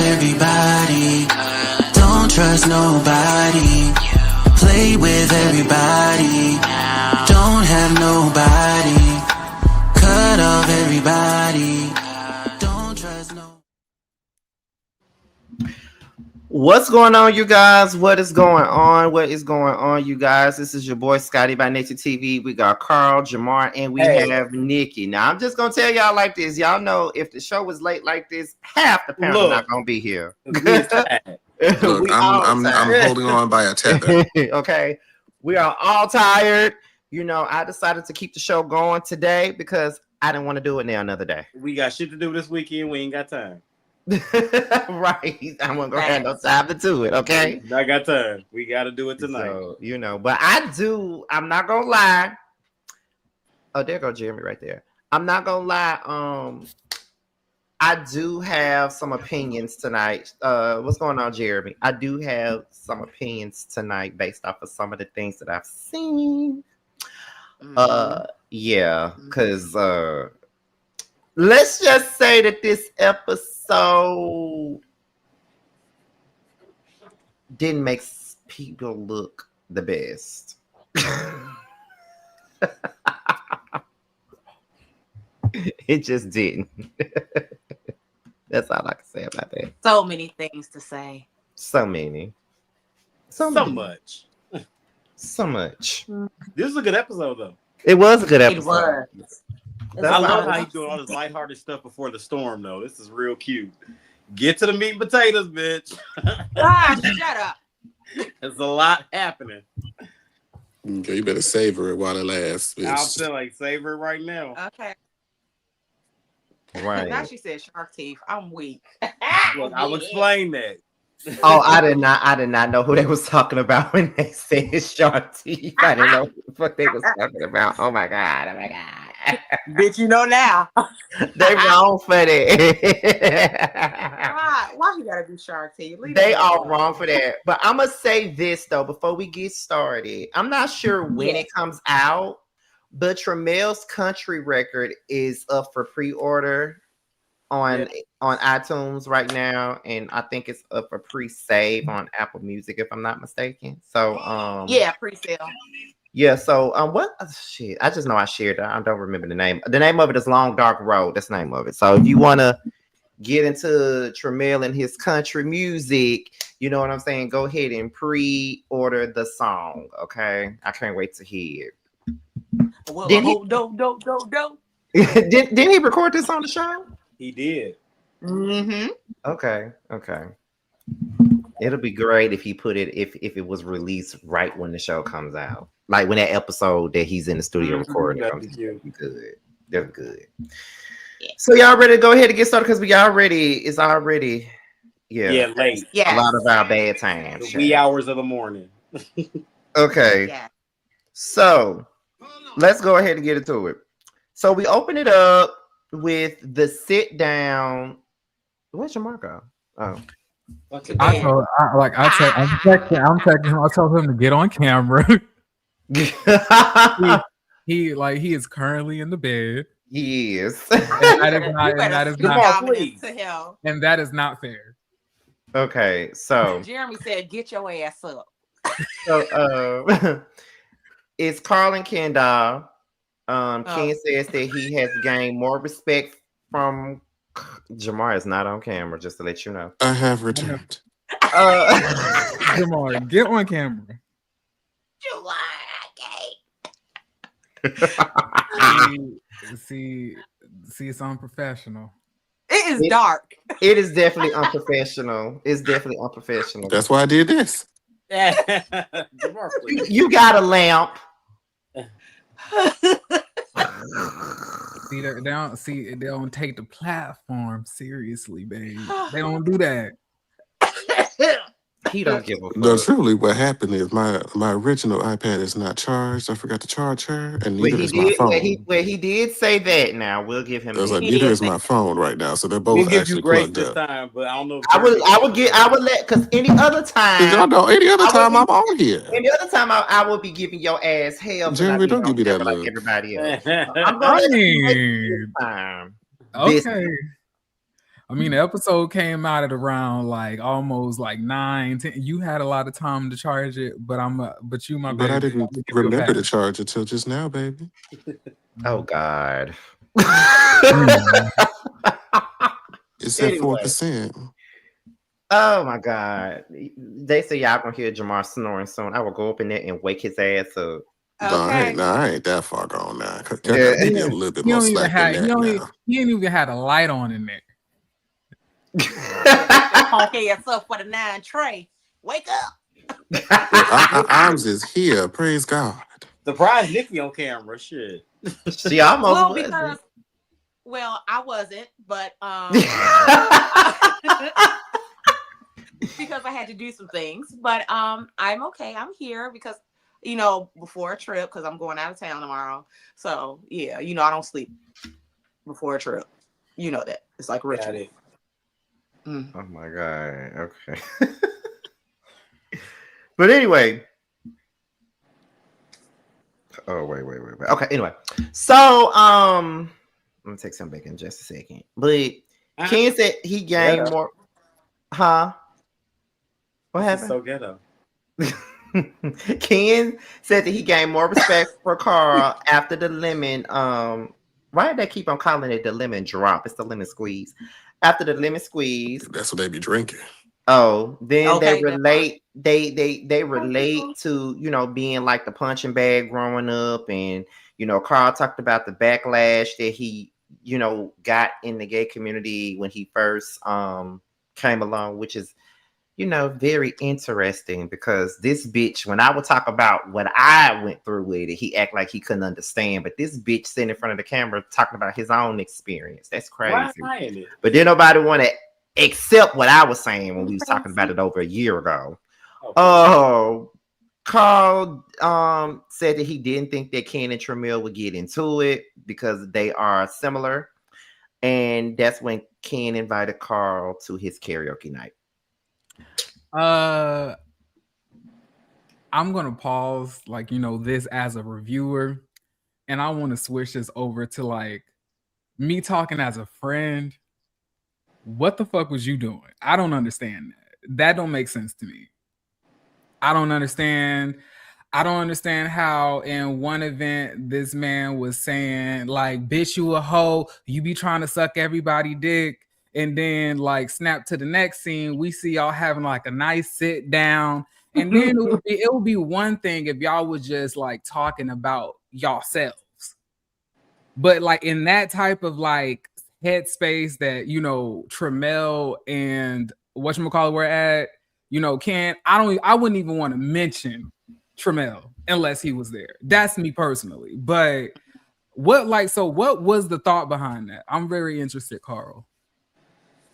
Everybody, don't trust nobody. Play with everybody, don't have nobody. Cut off everybody, don't trust no. What's going on, you guys? What is going on? What is going on, you guys? This is your boy ScottyByNatureTV. We got Carl, Jamar, and we have Nikki. Now, I'm just gonna tell y'all like this. Y'all know if the show was late like this, half the panel not gonna be here. Look, I'm holding on by a tether. Okay, we are all tired. You know, I decided to keep the show going today because I didn't want to do it now another day. We got shit to do this weekend. We ain't got time. Right, I'm gonna go ahead no time to do it. Okay, I got time. We got to do it tonight. So, you know, but I'm not gonna lie. Oh, there go Jeremy right there. I'm not gonna lie. I do have some opinions tonight. What's going on, Jeremy? I do have some opinions tonight based off of some of the things that I've seen. Yeah, because let's just say that this episode didn't make people look the best. It just didn't. That's all I can say about that. So many things to say. So many. So much. So much. This is a good episode, though. It was a good episode. It was. I love how he's doing all this lighthearted stuff before the storm, though. This is real cute. Get to the meat and potatoes, bitch. Shut up. There's a lot happening. Okay, you better savor it while it lasts, bitch. I'm feeling like savor it right now. Okay. Right. Now she said shark teeth. I'm weak. Look, I'll explain that. Oh, I did not know who they was talking about when they said shark teeth. I didn't know what they was talking about. Oh my god. Bitch, you know now. They wrong for that. Why you gotta do shark teeth? They are wrong for that. But I'm gonna say this though before we get started. I'm not sure when it comes out, but Tramel's country record is up for pre-order on iTunes right now, and I think it's up for pre-save on Apple Music if I'm not mistaken. So pre-sale. Yeah, so what shit? I just know I shared it. I don't remember the name. The name of it is Long Dark Road. That's the name of it. So if you want to get into Tramel and his country music, you know what I'm saying? Go ahead and pre-order the song. Okay, I can't wait to hear it. Didn't he record this on the show? He did. Mm-hmm. Okay. It'll be great if he put it if it was released right when the show comes out, like when that episode that he's in the studio recording. That'd be good. That's good. Yeah. So y'all ready to go ahead and get started because it's already late. Yeah, a lot of our bad times. The wee hours of the morning. Okay. Yeah. So let's go ahead and get into it. So we open it up with the sit down. Where's your Marco? Oh. I'm texting him. I told him to get on camera. he is currently in the bed. He is. That is not fair. Okay, so Jeremy said, "Get your ass up." So it's Carl and Kendall. Ken says that he has gained more respect from Jamar. Is not on camera, just to let you know. I have returned. Jamar, get on camera. see, it's unprofessional. It is dark. It is definitely unprofessional. It's definitely unprofessional. That's why I did this. Jamar, please. You got a lamp. See, they don't take the platform seriously, babe. They don't do that. He don't give a fuck. No, truly, what happened is my original iPad is not charged. I forgot to charge her, and neither is my phone. He did say that. Now we'll give him. I was like, neither is my phone right now, so they're both we'll give actually you grace plugged this up. time, but I don't know. I would let, because any other time, y'all know, any other time I'm on here. Any other time I will be giving your ass hell. Jeremy, don't give me that like look. everybody else. I'm going to time. Okay. I mean, the episode came out at around like almost like 9, 10. You had a lot of time to charge it, but you, my baby. But I didn't remember to charge it till just now, baby. Oh God. It's at 4%. Oh my God. They say y'all gonna hear Jamar snoring soon. I will go up in there and wake his ass up. Okay. No, I ain't that far gone now. Yeah. Give me a little bit more slack than that. He ain't even had a light on in there. Okay, yourself for the 9 tray. Wake up. Arms is here. Praise God. Surprise Nikki on camera. Shit. She almost I wasn't, but because I had to do some things. But I'm okay. I'm here because before a trip, because I'm going out of town tomorrow. So yeah, I don't sleep before a trip. You know that. It's like ritual. Oh my God. Okay. But anyway. Oh, wait. Okay, anyway. So, I'm gonna take some back in just a second. But Ken said he gained more. Huh? What happened? So ghetto. Ken said that he gained more respect for Carl after the lemon. Why did they keep on calling it the lemon drop? It's the lemon squeeze. After the lemon squeeze, that's what they be drinking. Oh, then they relate. They relate to being like the punching bag growing up, and Carl talked about the backlash that he got in the gay community when he first came along, which is very interesting because this bitch, when I would talk about what I went through with it, he act like he couldn't understand. But this bitch sitting in front of the camera talking about his own experience. That's crazy. But then nobody want to accept what I was saying when we was talking about it over a year ago. Oh, Carl said that he didn't think that Ken and Tramiel would get into it because they are similar. And that's when Ken invited Carl to his karaoke night. I'm gonna pause this as a reviewer, and I want to switch this over to like me talking as a friend. What the fuck was you doing? I don't understand that. That don't make sense to me. I don't understand how in one event this man was saying like, bitch, you a hoe, you be trying to suck everybody dick. And then like snap to the next scene, we see y'all having like a nice sit down. And then it would be one thing if y'all was just like talking about yourselves. But like in that type of like headspace that Tramiel and whatchamacallit were at, Ken, I wouldn't even want to mention Tramiel unless he was there. That's me personally. But what was the thought behind that? I'm very interested, Carl.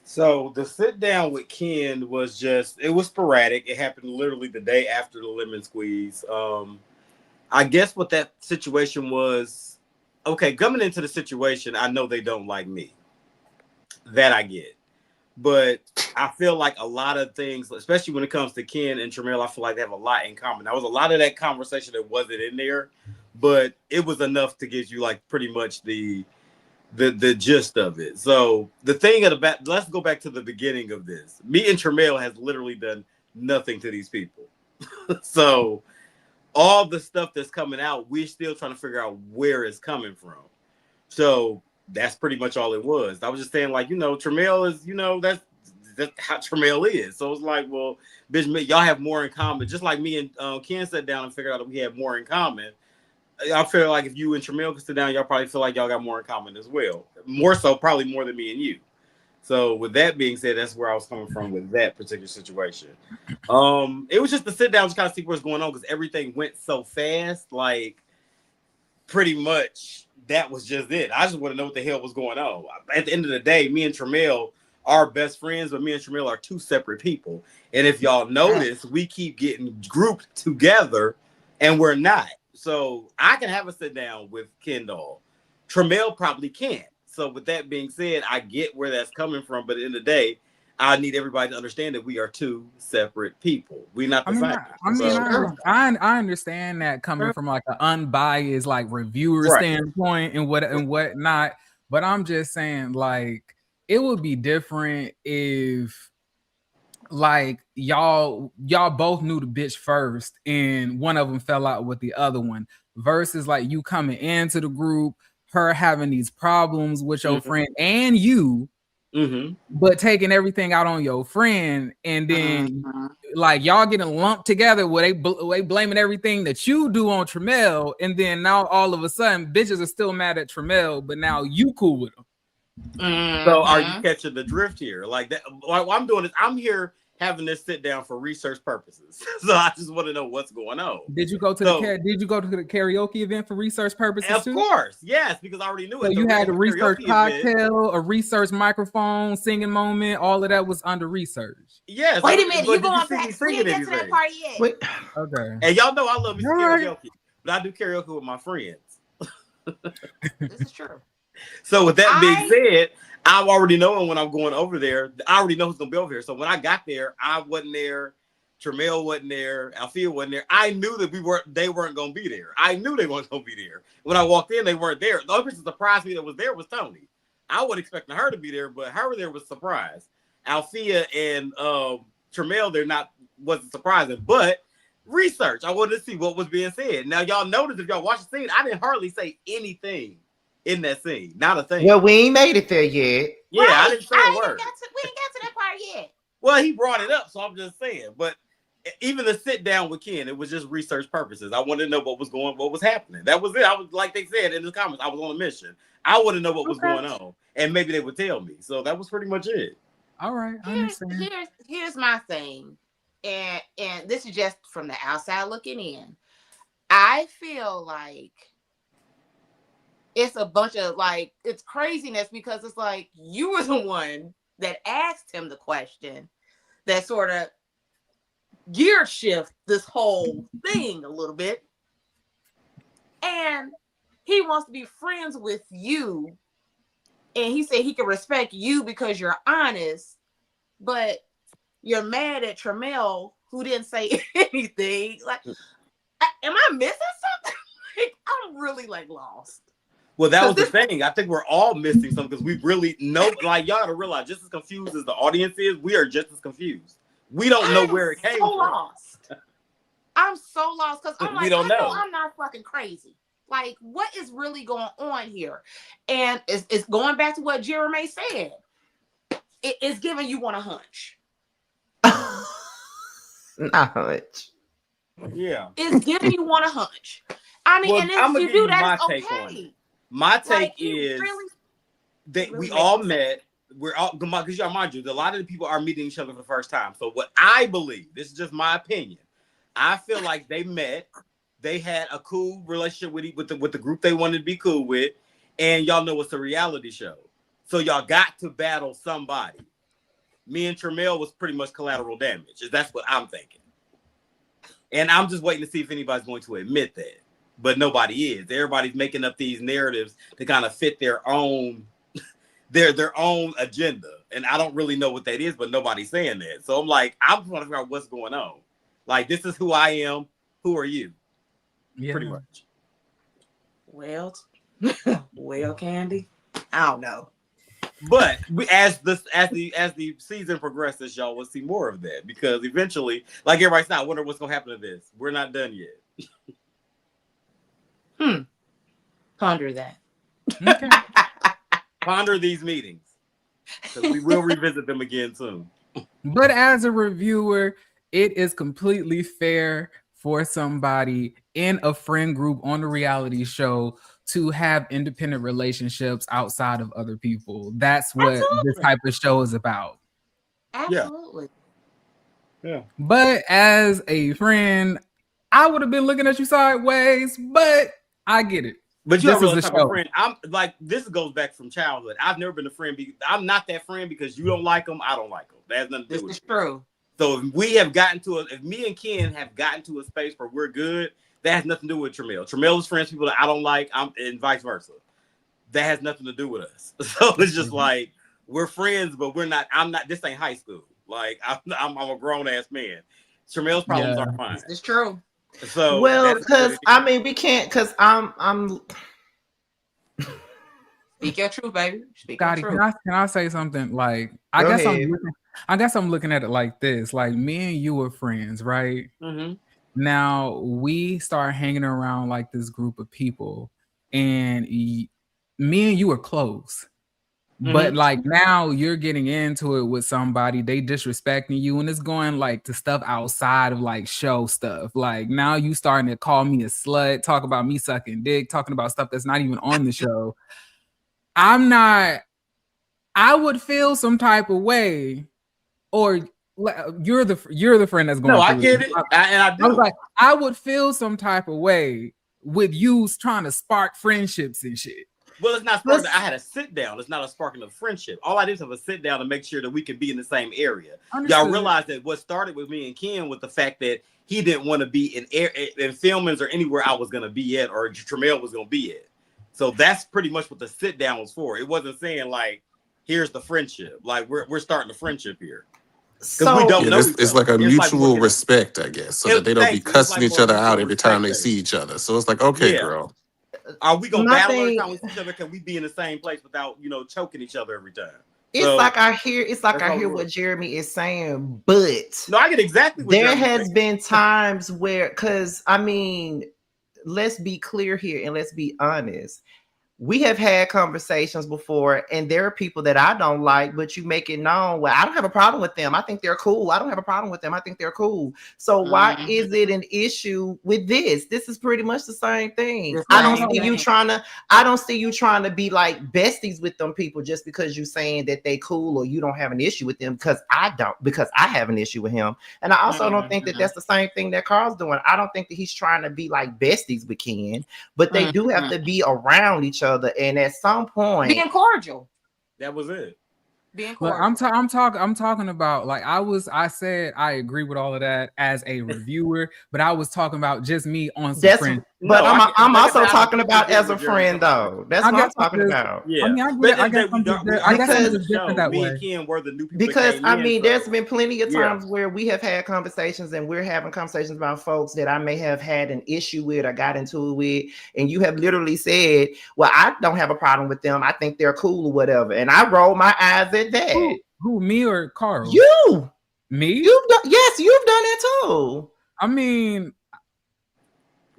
So the sit down with Ken was it was sporadic. It happened literally the day after the lemon squeeze. I guess what that situation was, okay, coming into the situation, I know they don't like me. That I get. But I feel like a lot of things, especially when it comes to Ken and Tramiel, I feel like they have a lot in common. There was a lot of that conversation that wasn't in there, but it was enough to get you like pretty much the gist of it. So the thing let's go back to the beginning of this. Me and Tramiel has literally done nothing to these people. So all the stuff that's coming out, we're still trying to figure out where it's coming from. So that's pretty much all it was. I was just saying, like, Tramiel is, that's how Tramiel is. So it's like, well, bitch, y'all have more in common. Just like me and Ken sat down and figured out that we had more in common. I feel like if you and Tramel could sit down, y'all probably feel like y'all got more in common as well. More so, probably more than me and you. So with that being said, that's where I was coming from with that particular situation. It was just to sit down and kind of see what's going on because everything went so fast. Like pretty much that was just it. I just want to know what the hell was going on. At the end of the day, me and Tramel are best friends, but me and Tramel are two separate people. And if y'all notice, we keep getting grouped together and we're not. So I can have a sit down with Kendall. Tramel probably can't. So with that being said, I get where that's coming from. But at the end of the day, I need everybody to understand that we are two separate people. We're not the same. I understand that coming from like an unbiased like reviewer standpoint and what not. But I'm just saying, like, it would be different if like y'all both knew the bitch first and one of them fell out with the other one versus like you coming into the group, her having these problems with your friend and you, but taking everything out on your friend, and then like y'all getting lumped together where they blaming everything that you do on Tramel, and then now all of a sudden bitches are still mad at Tramel, but now you cool with them. So are you catching the drift here? Like that, what I'm doing is I'm here having this sit down for research purposes. So I just want to know what's going on. Did you go to the karaoke event for research purposes too? Of course, yes, because I already knew it. So you had a research cocktail, a research microphone, singing moment, all of that was under research. Yes. Wait a minute, you going back? We didn't get to that part yet. Wait. Okay. And y'all know I love me some karaoke, but I do karaoke with my friends. This is true. So with that being said, I'm already knowing when I'm going over there. I already know who's gonna be over here. So when I got there, I wasn't there. Tramel wasn't there. Althea wasn't there. I knew that they weren't gonna be there. I knew they weren't gonna be there. When I walked in, they weren't there. The only person surprised me that was there was Tony. I wasn't expecting her to be there, but her there was surprised. Althea and Tramel wasn't surprising, but research. I wanted to see what was being said. Now y'all notice if y'all watch the scene, I didn't hardly say anything in that scene. Not a thing. Well, we ain't made it there yet. Yeah, right. I didn't say a word. We didn't get to that part yet. Well, he brought it up, so I'm just saying. But even the sit down with Ken, it was just research purposes. I wanted to know what was happening. That was it. I was, like they said in the comments, I was on a mission. I want to know what was going on, and maybe they would tell me. So that was pretty much it. All right, I understand. Here's my thing, and this is just from the outside looking in. I feel like it's a bunch of like, it's craziness because it's like you were the one that asked him the question that sort of gear shift this whole thing a little bit. And he wants to be friends with you. And he said he can respect you because you're honest, but you're mad at Tramel who didn't say anything. Like, am I missing something? Like, I'm really like lost. Well, that was the thing. I think we're all missing something because we really know, like, y'all gotta realize, just as confused as the audience is, we are just as confused. We don't know where it came from. Lost. I'm so lost because I'm like, we don't know. I'm not fucking crazy. Like, what is really going on here? And it's going back to what Jeremy said. It's giving you one a hunch. Not hunch. Yeah. It's giving you one a hunch. I mean, and if you do that, it's okay. My take is that we all met. We're all, because y'all mind you, a lot of the people are meeting each other for the first time. So what I believe, this is just my opinion, I feel like they met, they had a cool relationship with the group they wanted to be cool with, and y'all know it's a reality show. So y'all got to battle somebody. Me and Tramel was pretty much collateral damage. That's what I'm thinking. And I'm just waiting to see if anybody's going to admit that. But nobody is. Everybody's making up these narratives to kind of fit their own their own agenda. And I don't really know what that is, but nobody's saying that. So I'm like, I'm trying to figure out what's going on. Like, this is who I am. Who are you? Yeah. Pretty much. Well, Candy. I don't know. But as the season progresses, y'all will see more of that because eventually, like everybody's not, I wonder what's gonna happen to this. We're not done yet. Ponder that. Okay. Ponder these meetings because we will revisit them again soon. But as a reviewer, it is completely fair for somebody in a friend group on a reality show to have independent relationships outside of other people. That's what this type of show is about. Absolutely. Yeah. But as a friend, I would have been looking at you sideways, but I get it. But you This don't is realize a type of show. friend. I'm like, this goes back from childhood. I've never been a friend. I'm not that friend because you don't like them. I don't like them. That has nothing to do This with is it. true. So if we have gotten to if me and Ken have gotten to a space where we're good, that has nothing to do with Tramiel. Tramiel is friends with people that I don't like, and vice versa. That has nothing to do with us. So it's just like we're friends, but we're not. I'm not. This ain't high school. Like I'm a grown ass man. Tramiel's problems aren't mine. It's true. So well, because I mean, we can't. Because I'm. Speak your truth, baby. Speak Scotty, your truth. can I say something? Like, Go ahead. I guess I'm looking at it like this. Like, me and you are friends, right? Mm-hmm. Now we start hanging around like this group of people, and me and you are close. But like now you're getting into it with somebody, they disrespecting you, and it's going like to stuff outside of like show stuff. Like now you starting to call me a slut, talk about me sucking dick, talking about stuff that's not even on the show. I would feel some type of way, or you're the friend that's going. No, I get it, and I do. I was like, I would feel some type of way with you trying to spark friendships and shit. Well, it's not sparking. I had a sit down. It's not a sparking of friendship. All I did was have a sit down to make sure that we could be in the same area. Understood. Y'all realize that what started with me and Ken was the fact that he didn't want to be in filmings or anywhere I was going to be at or Tramiel was going to be at. So that's pretty much what the sit down was for. It wasn't saying like, here's the friendship. Like we're starting a friendship here. So we don't know it's like a mutual respect, I guess, so that they don't be cussing each other out every time they see each other. So it's like, okay, girl. Are we gonna battle every time we see each other? Can we be in the same place without choking each other every time? It's like I hear what Jeremy is saying, but no, I get exactly what there has been times where, because I mean, let's be clear here and let's be honest. We have had conversations before, and there are people that I don't like, but you make it known. Well, I don't have a problem with them. I think they're cool. I don't have a problem with them. I think they're cool. So why is it an issue with this? This is pretty much the same thing. I don't see you trying to be like besties with them people just because you're saying that they cool or you don't have an issue with them, because I have an issue with him. And I also don't think that that's the same thing that Carl's doing. I don't think that he's trying to be like besties with Ken, but they do have to be around each other. And at some point, being cordial. That was it. Being cordial. I'm talking about like I said I agree with all of that as a reviewer, but I was talking about just me on some friends. But I'm also talking about as a friend though. That's what I'm talking about. Yeah, I mean, I guess it's different that way. Ken were the new people because I mean, there's been plenty of times where we have had conversations and we're having conversations about folks that I may have had an issue with or got into it with, and you have literally said, "Well, I don't have a problem with them. I think they're cool or whatever," and I roll my eyes at that. Who, me or Carl? You, me? You've done it too. I mean.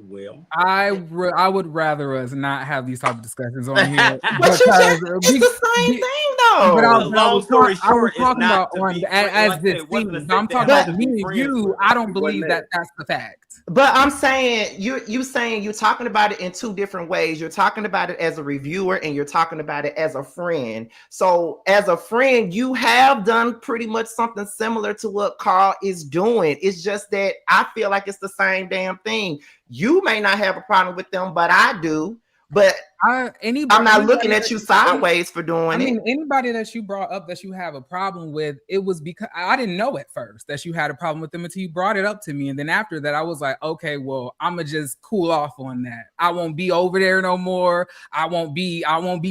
Well, I would rather us not have these type of discussions on here. But it's the same thing, though. But long story short, I was talking about as this thing. I'm talking about me and you. I don't believe that that's the fact. But I'm saying you saying you're talking about it in two different ways. You're talking about it as a reviewer and you're talking about it as a friend. So as a friend, you have done pretty much something similar to what Carl is doing. It's just that I feel like it's the same damn thing. You may not have a problem with them, but I do. But I'm not looking at you sideways for doing it. I mean, anybody that you brought up that you have a problem with, it was because I didn't know at first that you had a problem with them until you brought it up to me. And then after that, I was like, okay, well, I'm gonna just cool off on that. I won't be over there no more. I won't be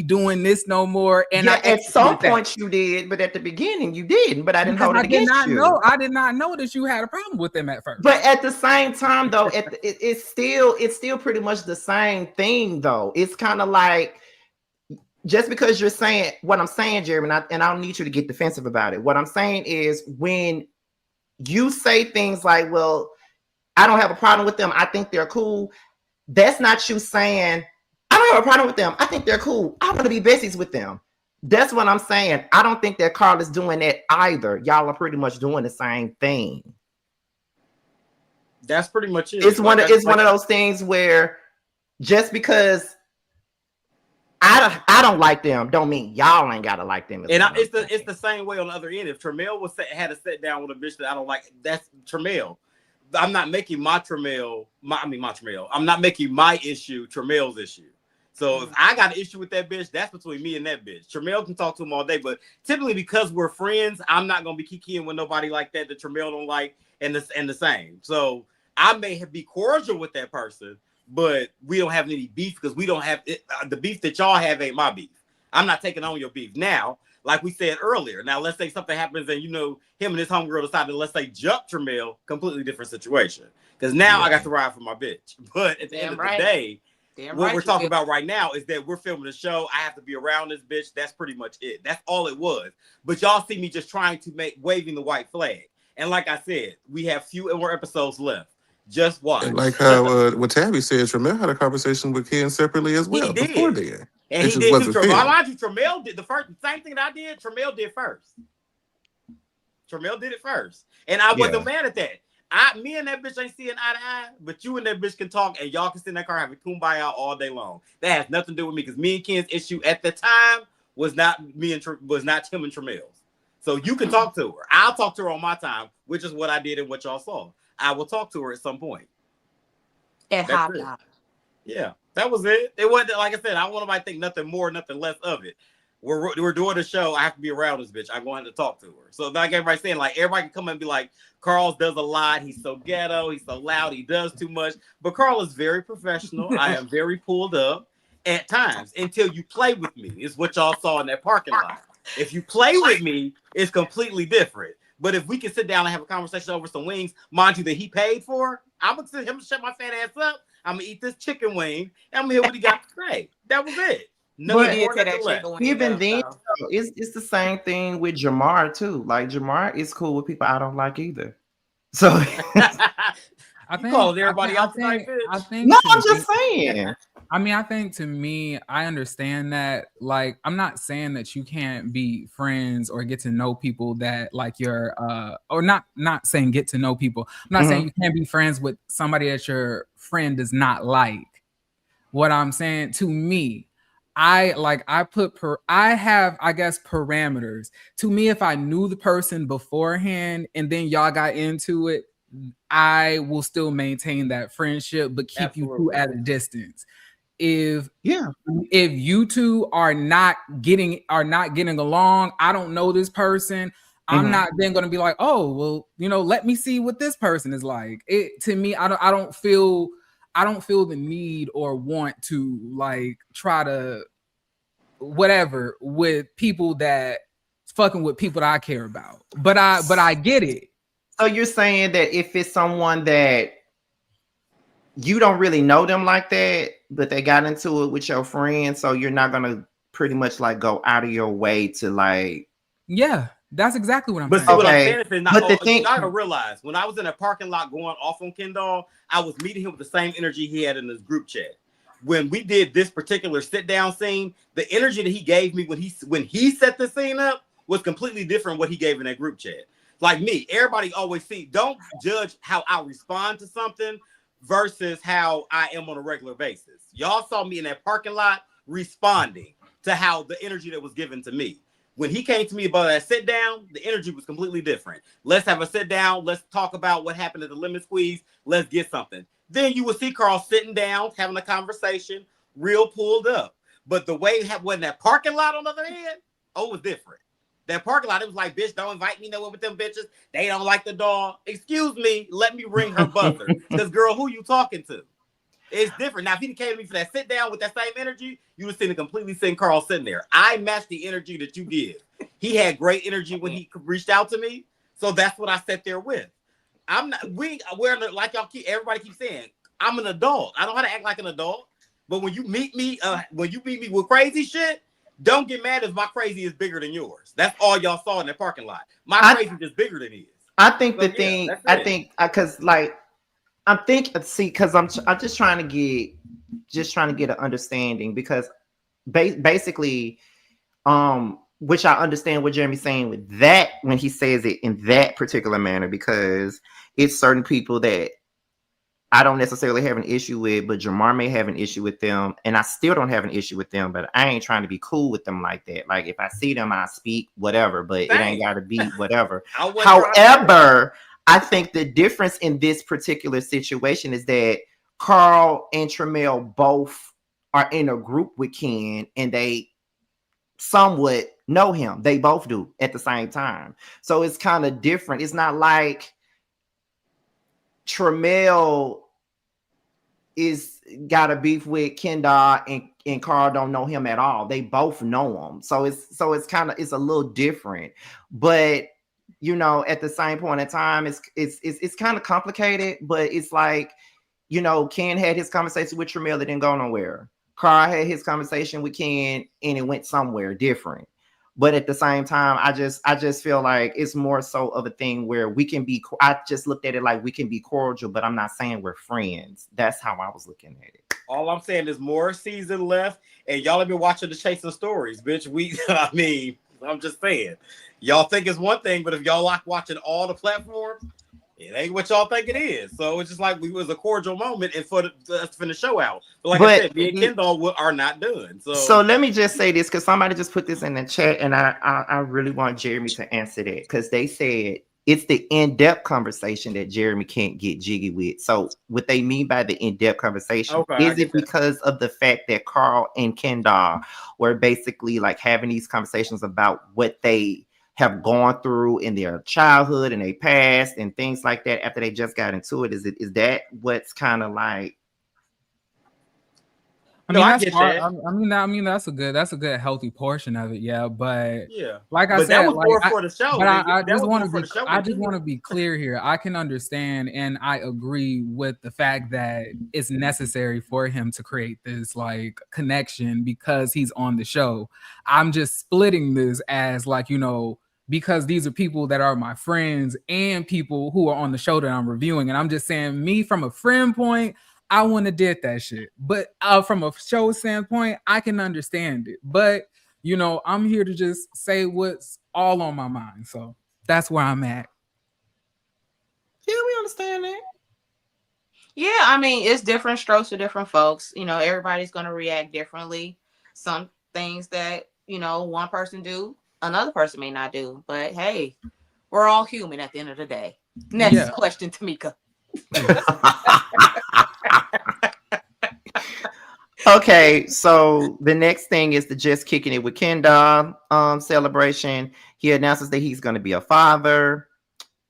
doing this no more. And at some point you did, but at the beginning you didn't. But I didn't hold it against you. I did not know that you had a problem with them at first. But at the same time, though, it's still pretty much the same thing, though. It's kind of like, just because you're saying what I'm saying, Jeremy, and I don't need you to get defensive about it. What I'm saying is, when you say things like, well, I don't have a problem with them, I think they're cool, that's not you saying, I don't have a problem with them, I think they're cool, I want to be besties with them. That's what I'm saying. I don't think that Carl is doing that either. Y'all are pretty much doing the same thing. That's pretty much it. It's one of those things where just because I don't like them, don't mean y'all ain't gotta like them. And it's the same way on the other end. If Tramiel had to sit down with a bitch that I don't like, that's Tramiel. I'm not making I'm not making my issue Tramiel's issue. So if I got an issue with that bitch, that's between me and that bitch. Tramiel can talk to him all day, but typically because we're friends, I'm not gonna be kikiing with nobody like that Tramiel don't like, and the same. So I may be cordial with that person, but we don't have any beef because we don't have it. The beef that y'all have ain't my beef. I'm not taking on your beef. Now, like we said earlier, now let's say something happens and him and his homegirl decide to, let's say, jump Tramiel, completely different situation. Because now I got to ride for my bitch. But at the end of the day, what we're talking about right now is that we're filming a show. I have to be around this bitch. That's pretty much it. That's all it was. But y'all see me just trying to waving the white flag. And like I said, we have few more episodes left. Just watch. And like how what Tabby said, Tramiel had a conversation with Ken separately as well before then. And he did too. Tramiel did the same thing that I did. Tramiel did first. Tramiel did it first, and I wasn't mad at that. Me and that bitch ain't seeing eye to eye, but you and that bitch can talk, and y'all can sit in that car having kumbaya all day long. That has nothing to do with me because me and Ken's issue at the time was not Tim and Tramiel's. So you can talk to her. I'll talk to her on my time, which is what I did and what y'all saw. I will talk to her at some point. Yeah, that was it. It wasn't, like I said, I don't want nobody to think nothing more, nothing less of it. We're doing the show. I have to be around this bitch. I'm going to talk to her. So like everybody's saying, like everybody can come and be like, Carl does a lot. He's so ghetto. He's so loud. He does too much. But Carl is very professional. I am very pulled up at times until you play with me. Is what y'all saw in that parking lot. If you play with me, it's completely different. But if we can sit down and have a conversation over some wings, mind you, that he paid for, I'm gonna sit him and shut my fat ass up. I'm gonna eat this chicken wing. And I'm gonna hear what he got to say. That was it. Even then, it's the same thing with Jamar too. Like Jamar is cool with people I don't like either. So I think everybody else. I think. No, I'm just saying. I mean, I think to me, I understand that. Like, I'm not saying that you can't be friends or get to know people that like you're, or not saying get to know people. I'm not saying you can't be friends with somebody that your friend does not like. What I'm saying, to me, I have, I guess, parameters. To me, if I knew the person beforehand and then y'all got into it, I will still maintain that friendship, but keep you two at a distance. If you two are not getting along, I don't know this person. I'm not then going to be like, oh, well, let me see what this person is like. It, to me, I don't feel the need or want to like try to whatever with people that fucking with people that I care about. But I get it. So you're saying that if it's someone that you don't really know them like that, but they got into it with your friend, so you're not gonna pretty much like go out of your way to like. Yeah, that's exactly what I'm saying. But what I'm saying is, but the thing you gotta realize, when I was in a parking lot going off on Kendall, I was meeting him with the same energy he had in his group chat. When we did this particular sit down scene, the energy that he gave me when he set the scene up was completely different what he gave in that group chat. Like me, everybody always don't judge how I respond to something versus how I am on a regular basis. Y'all saw me in that parking lot responding to how the energy that was given to me. When he came to me about that sit down, the energy was completely different. Let's have a sit down. Let's talk about what happened at the lemon squeeze. Let's get something. Then you will see Carl sitting down, having a conversation, real pulled up. But the way when that parking lot on the other hand, it was different. That parking lot, it was like, bitch, don't invite me nowhere with them bitches. They don't like the dog. Excuse me, let me ring her buzzer. Because, girl, who you talking to? It's different. Now, if he came to me for that sit down with that same energy, you would have seen a completely sitting Carl sitting there. I matched the energy that you give. He had great energy when he reached out to me. So that's what I sat there with. Like everybody keeps saying, I'm an adult. I don't know how to act like an adult. But when you meet me with crazy shit, don't get mad if my crazy is bigger than yours. That's all y'all saw in that parking lot. My crazy is bigger than his. I think because I'm just trying to get an understanding because basically, which I understand what Jeremy's saying with that when he says it in that particular manner, because it's certain people that I don't necessarily have an issue with, but Jamar may have an issue with them, and I still don't have an issue with them, but I ain't trying to be cool with them like that. Like, if I see them, I speak, whatever, but it ain't got to be whatever. However, I think the difference in this particular situation is that Carl and Tremel both are in a group with Ken, and they somewhat know him. They both do at the same time. So it's kind of different. It's not like Tremel is got a beef with Kendall and Carl don't know him at all. They both know him. So it's a little different. But you know, at the same point in time, it's kind of complicated, but it's like, you know, Ken had his conversation with Tremel, that didn't go nowhere. Carl had his conversation with Ken and it went somewhere different. But at the same time, I just feel like it's more so of a thing where we can be, I just looked at it like we can be cordial, but I'm not saying we're friends. That's how I was looking at it. All I'm saying is more season left, and y'all have been watching the Chasing Stories, bitch. I mean, I'm just saying. Y'all think it's one thing, but if y'all like watching all the platforms, it ain't what y'all think it is. So it's just like we was a cordial moment and for the show out. But like I said, me and Kendall are not done. So let me just say this, because somebody just put this in the chat, and I really want Jeremy to answer that, because they said it's the in-depth conversation that Jeremy can't get jiggy with. So what they mean by the in-depth conversation, is it because of the fact that Carl and Kendall were basically like having these conversations about what they have gone through in their childhood and their past and things like that after they just got into it? Is that what's kind of like? I mean, that's part, I mean, that's a good healthy portion of it, yeah. But like I said, like, for the show. But I just want to be clear here. I can understand and I agree with the fact that it's necessary for him to create this like connection because he's on the show. I'm just splitting this as like, you know, because these are people that are my friends and people who are on the show that I'm reviewing. And I'm just saying, me from a friend point, I wouldn't have did that shit. But from a show standpoint, I can understand it. But, you know, I'm here to just say what's all on my mind. So that's where I'm at. Yeah, we understand that. Yeah, I mean, it's different strokes for different folks. You know, everybody's going to react differently. Some things that, you know, one person do, another person may not do. But hey, we're all human at the end of the day. Next question, Tamika. Okay, so the next thing is the Just Kicking It with Kendall celebration. He announces that he's going to be a father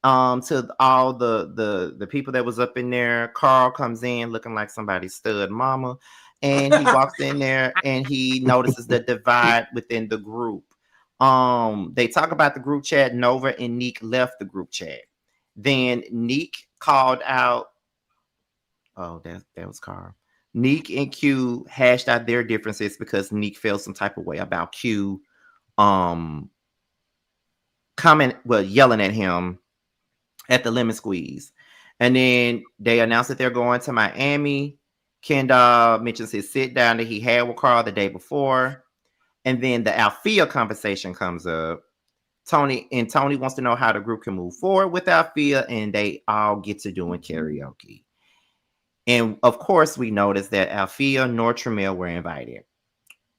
to all the people that was up in there. Carl comes in looking like somebody's stud mama, and he walks in there and he notices the divide within the group. They talk about the group chat. Nova and Neek left the group chat. Then Neek called out. Oh, that was Carl. Neek and Q hashed out their differences because Neek felt some type of way about Q yelling at him at the lemon squeeze. And then they announced that they're going to Miami. Kendall mentions his sit down that he had with Carl the day before. And then the Althea conversation comes up. Tony wants to know how the group can move forward with Althea, and they all get to doing karaoke. And of course, we noticed that Althea nor Tremel were invited.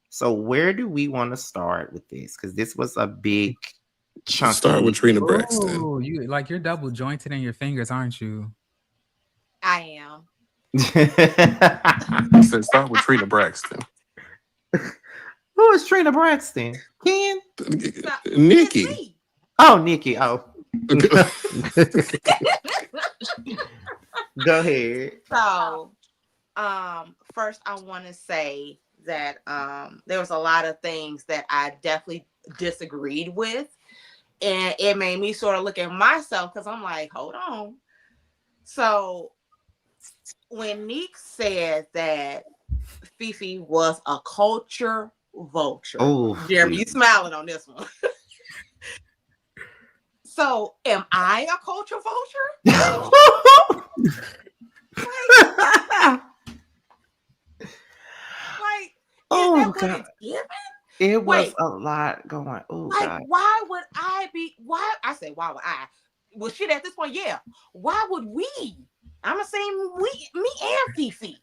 So where do we want to start with this? Because this was a big chunk. Start with Trina Braxton. Oh, you're double jointed in your fingers, aren't you? I am. So start with Trina Braxton. Who is Trina Braxton? Ken? Nikki. Oh, Nikki. Oh. Go ahead. So, first I want to say that there was a lot of things that I definitely disagreed with, and it made me sort of look at myself because I'm like, hold on. So, when Neek said that Fifi was a culture vulture, Jeremy, you smiling on this one. So, am I a culture vulture? Oh God! It was a lot going. Oh God! Why would I be? Why I say why would I? Well, shit. At this point, yeah. Why would we I'm gonna say me and Fifi.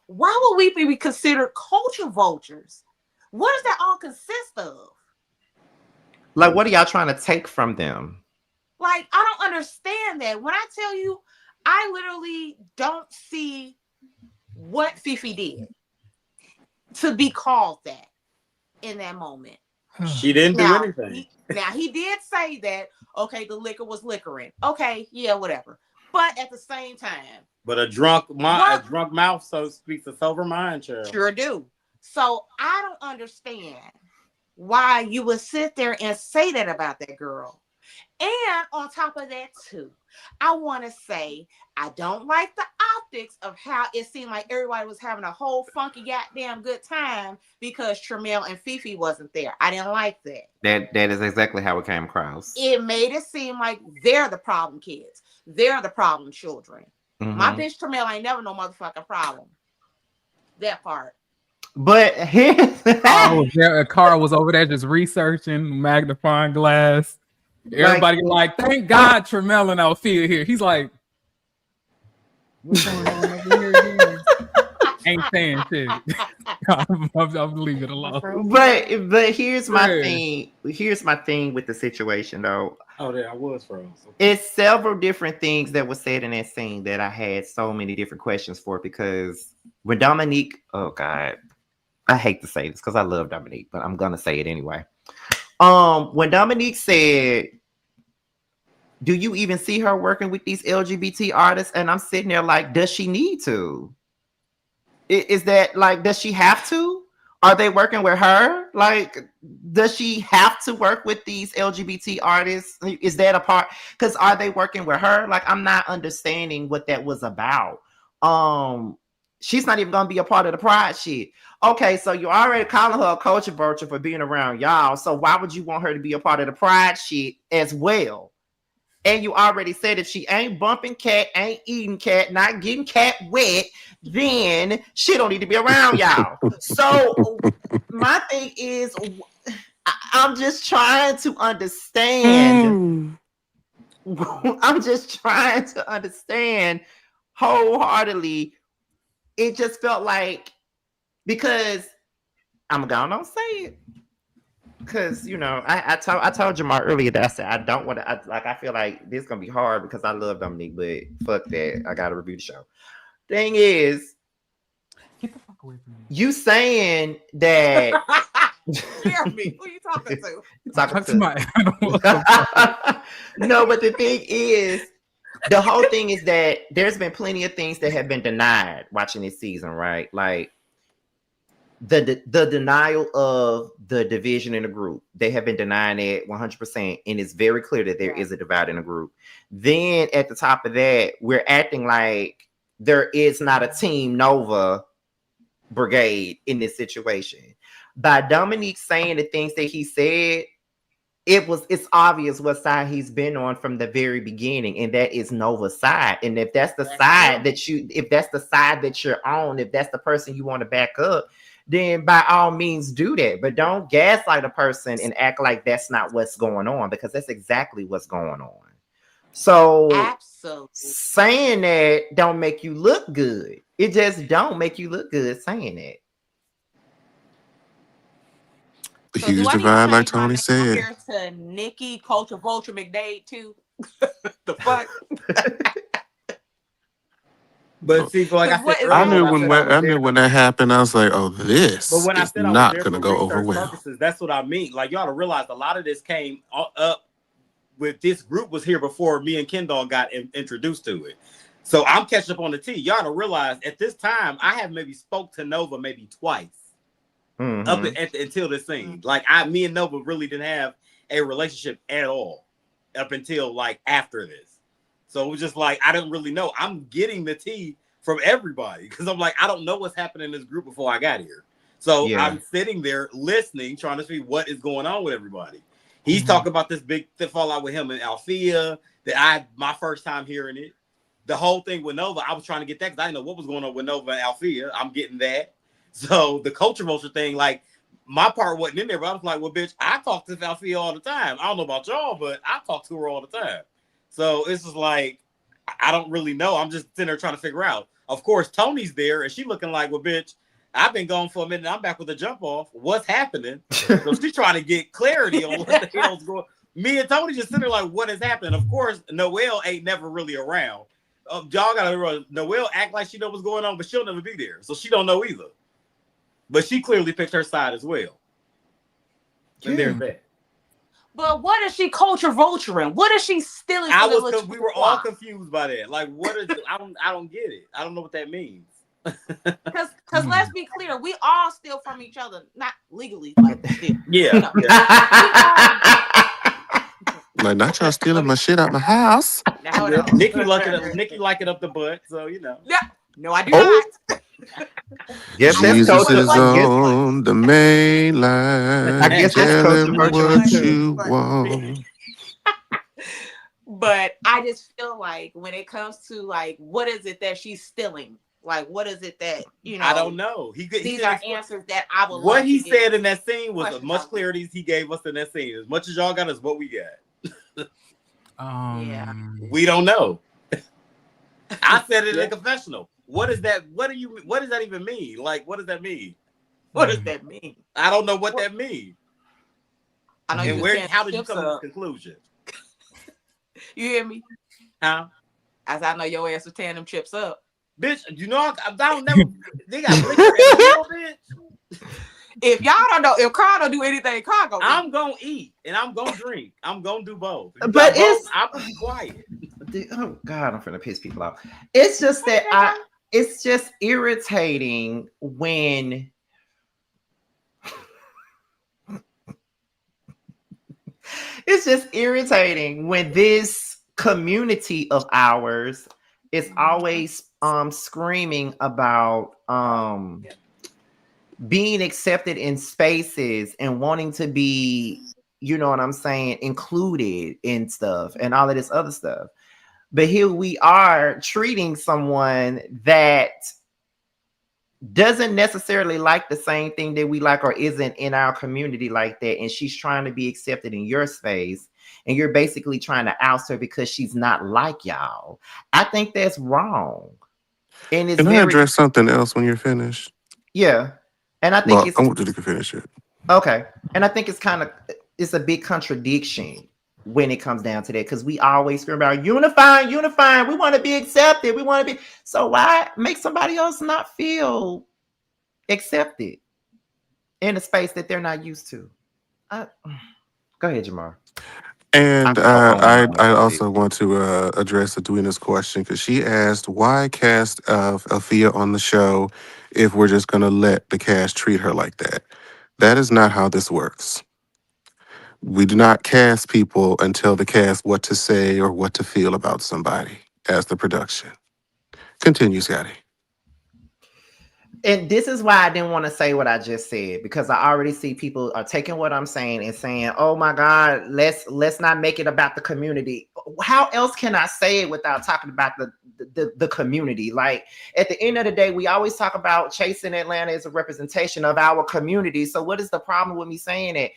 Why would we be considered culture vultures? What does that all consist of? Like, what are y'all trying to take from them? Like, I don't understand that. When I tell you, I literally don't see what Fifi did to be called that in that moment. She didn't do anything. He did say that, okay, the liquor was liquoring. Okay, yeah, whatever. But at the same time. But a drunk mouth, so speaks a sober mind, child. Sure do. So I don't understand why you would sit there and say that about that girl. And on top of that, too, I want to say I don't like the optics of how it seemed like everybody was having a whole funky goddamn good time because Tramiel and Fifi wasn't there. I didn't like that. That is exactly how it came across. It made it seem like they're the problem kids. They're the problem children. Mm-hmm. My bitch Tramiel ain't never no motherfucking problem. That part. But Carl was over there just researching, magnifying glass. Everybody like, thank God Tramiel and Althea here. He's like, what's going on over here again? Ain't saying shit. I'll leave it alone. But here's my thing. Here's my thing with the situation, though. Oh, yeah, I was frozen. It's several different things that were said in that scene that I had so many different questions for, because when Dominique, oh God, I hate to say this because I love Dominique, but I'm gonna say it anyway. When Dominique said, do you even see her working with these LGBT artists? And I'm sitting there like, does she need to? Is that like, does she have to? Are they working with her? Like, does she have to work with these LGBT artists? Is that a part? Because are they working with her? Like, I'm not understanding what that was about. She's not even gonna be a part of the pride shit. Okay, so you're already calling her a culture vulture for being around y'all. So why would you want her to be a part of the pride shit as well? And you already said if she ain't bumping cat, ain't eating cat, not getting cat wet, then she don't need to be around y'all. So my thing is, I'm just trying to understand. I'm just trying to understand wholeheartedly. It just felt like, because I'm gonna say it, because I told Jamar earlier that I said I don't want to. I feel like this is gonna be hard because I love Dominique, but fuck that. I gotta review the show. Thing is, get the fuck away from me. You saying that? Jeremy, who you talking to? Talking to no, but the thing is, the whole thing is that there's been plenty of things that have been denied watching this season, right? Like the denial of the division in the group. They have been denying it 100%, and it's very clear that there is a divide in the group. Then at the top of that, we're acting like there is not a Team Nova brigade in this situation. By Dominique saying the things that he said, it's obvious what side he's been on from the very beginning, and that is Nova's side. And if that's the side that you're on, if that's the person you want to back up, then by all means do that. But don't gaslight a person and act like that's not what's going on, because that's exactly what's going on. So absolutely, saying that don't make you look good. It just don't make you look good saying that. The huge divide, like Tony said. Compared to Nikki, Culture Vulture McDade too. The fuck. But see, like I said, I knew when that happened. I was like, "Oh, this is not going to go over well." That's what I mean. Like, you ought to realize a lot of this came up with this group was here before me and Kendall got introduced to it. So I'm catching up on the tea. You ought to realize at this time I have maybe spoke to Nova maybe twice. Up until this scene. Like me and Nova really didn't have a relationship at all up until like after this. So it was just like, I didn't really know. I'm getting the tea from everybody because I'm like, I don't know what's happening in this group before I got here. So I'm sitting there listening, trying to see what is going on with everybody. He's talking about this big fallout with him and Althea that my first time hearing it. The whole thing with Nova, I was trying to get that because I didn't know what was going on with Nova and Althea. I'm getting that. So the culture vulture thing, like my part wasn't in there, but I was like, well, bitch, I talk to Althea all the time. I don't know about y'all, but I talk to her all the time. So it's just like, I don't really know. I'm just sitting there trying to figure out. Of course, Tony's there, and she looking like, well, bitch, I've been gone for a minute. I'm back with a jump off. What's happening? So she's trying to get clarity on what the hell's going on. Me and Tony just sitting there like, what is happening? Of course, Noelle ain't never really around. Y'all gotta remember, Noelle act like she know what's going on, but she'll never be there. So she don't know either. But she clearly picked her side as well. And there's that. But what is she culture vulturing? What is she stealing? We were all confused by that. Like, what is I don't get it. I don't know what that means. Because let's be clear, we all steal from each other, not legally, like steal. Yeah. You know, Like, not y'all stealing my shit out my house. no. Nikki like it up the butt, so you know. Yeah. No, I do not. Yes, Jesus that's is on the main line. I guess that's Tell him controversial what too. you want. But I just feel like when it comes to like, what is it that she's stealing? Like, what is it that, you know? I don't know. These are answers that I would. What he said in that scene was as much clarity as he gave us in that scene. As much as y'all got is what we got. Yeah. We don't know. I said it in a confessional. What is that? What does that even mean? Like, what does that mean? What does that mean? I don't know what that means. I know. And how did you come to this conclusion? You hear me? Huh? As I know your ass was tearing them chips up. Bitch, you know I don't never. They got liquor in the bitch. If y'all don't know, if Carl don't do anything, Carl go. I'm gonna eat and I'm gonna drink. I'm gonna do both. But I'm gonna be quiet. Oh God, I'm finna piss people off. It's just that it's just irritating when it's just irritating when this community of ours is always screaming about being accepted in spaces and wanting to be, you know what I'm saying, included in stuff and all of this other stuff. But here we are treating someone that doesn't necessarily like the same thing that we like or isn't in our community like that. And she's trying to be accepted in your space. And you're basically trying to oust her because she's not like y'all. I think that's wrong. And it's Can I address something else when you're finished? Yeah. And I think I want you to finish it. Okay. And I think it's a big contradiction when it comes down to that, because we always scream about unifying. We want to be accepted. We want to be. So why make somebody else not feel accepted in a space that they're not used to? Go ahead, Jamar. And I also want to address Edwina's question, because she asked, why cast Althea on the show if we're just going to let the cast treat her like that? That is not how this works. We do not cast people and tell the cast what to say or what to feel about somebody as the production. Continue, Scotty. And this is why I didn't want to say what I just said, because I already see people are taking what I'm saying and saying, oh my God, let's not make it about the community. How else can I say it without talking about the community? Like, at the end of the day, we always talk about Chasing Atlanta as a representation of our community. So what is the problem with me saying it?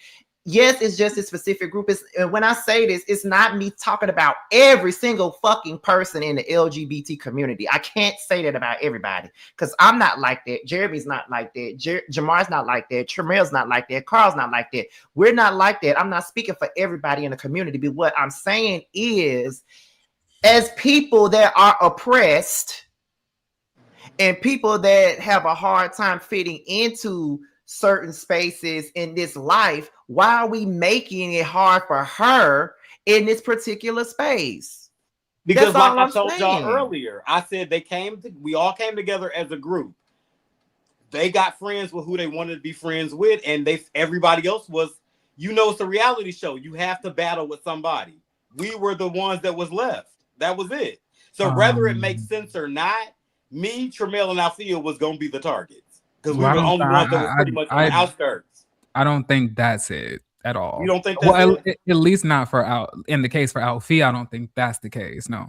Yes, it's just a specific group. And when I say this, it's not me talking about every single fucking person in the LGBT community. I can't say that about everybody, because I'm not like that. Jeremy's not like that. Jamar's not like that. Tremel's not like that. Carl's not like that. We're not like that. I'm not speaking for everybody in the community. But what I'm saying is, as people that are oppressed and people that have a hard time fitting into certain spaces in this life, why are we making it hard for her in this particular space? Because like I told y'all earlier, I said we all came together as a group. They got friends with who they wanted to be friends with, and everybody else was, it's a reality show. You have to battle with somebody. We were the ones that was left. That was it. So whether it makes sense or not, me, Tremel, and Althea was going to be the targets. Because we were the only ones that were pretty much on the outskirts. I don't think that's it at all. You don't think that's it? At least not in the case for Althea, I don't think that's the case. No.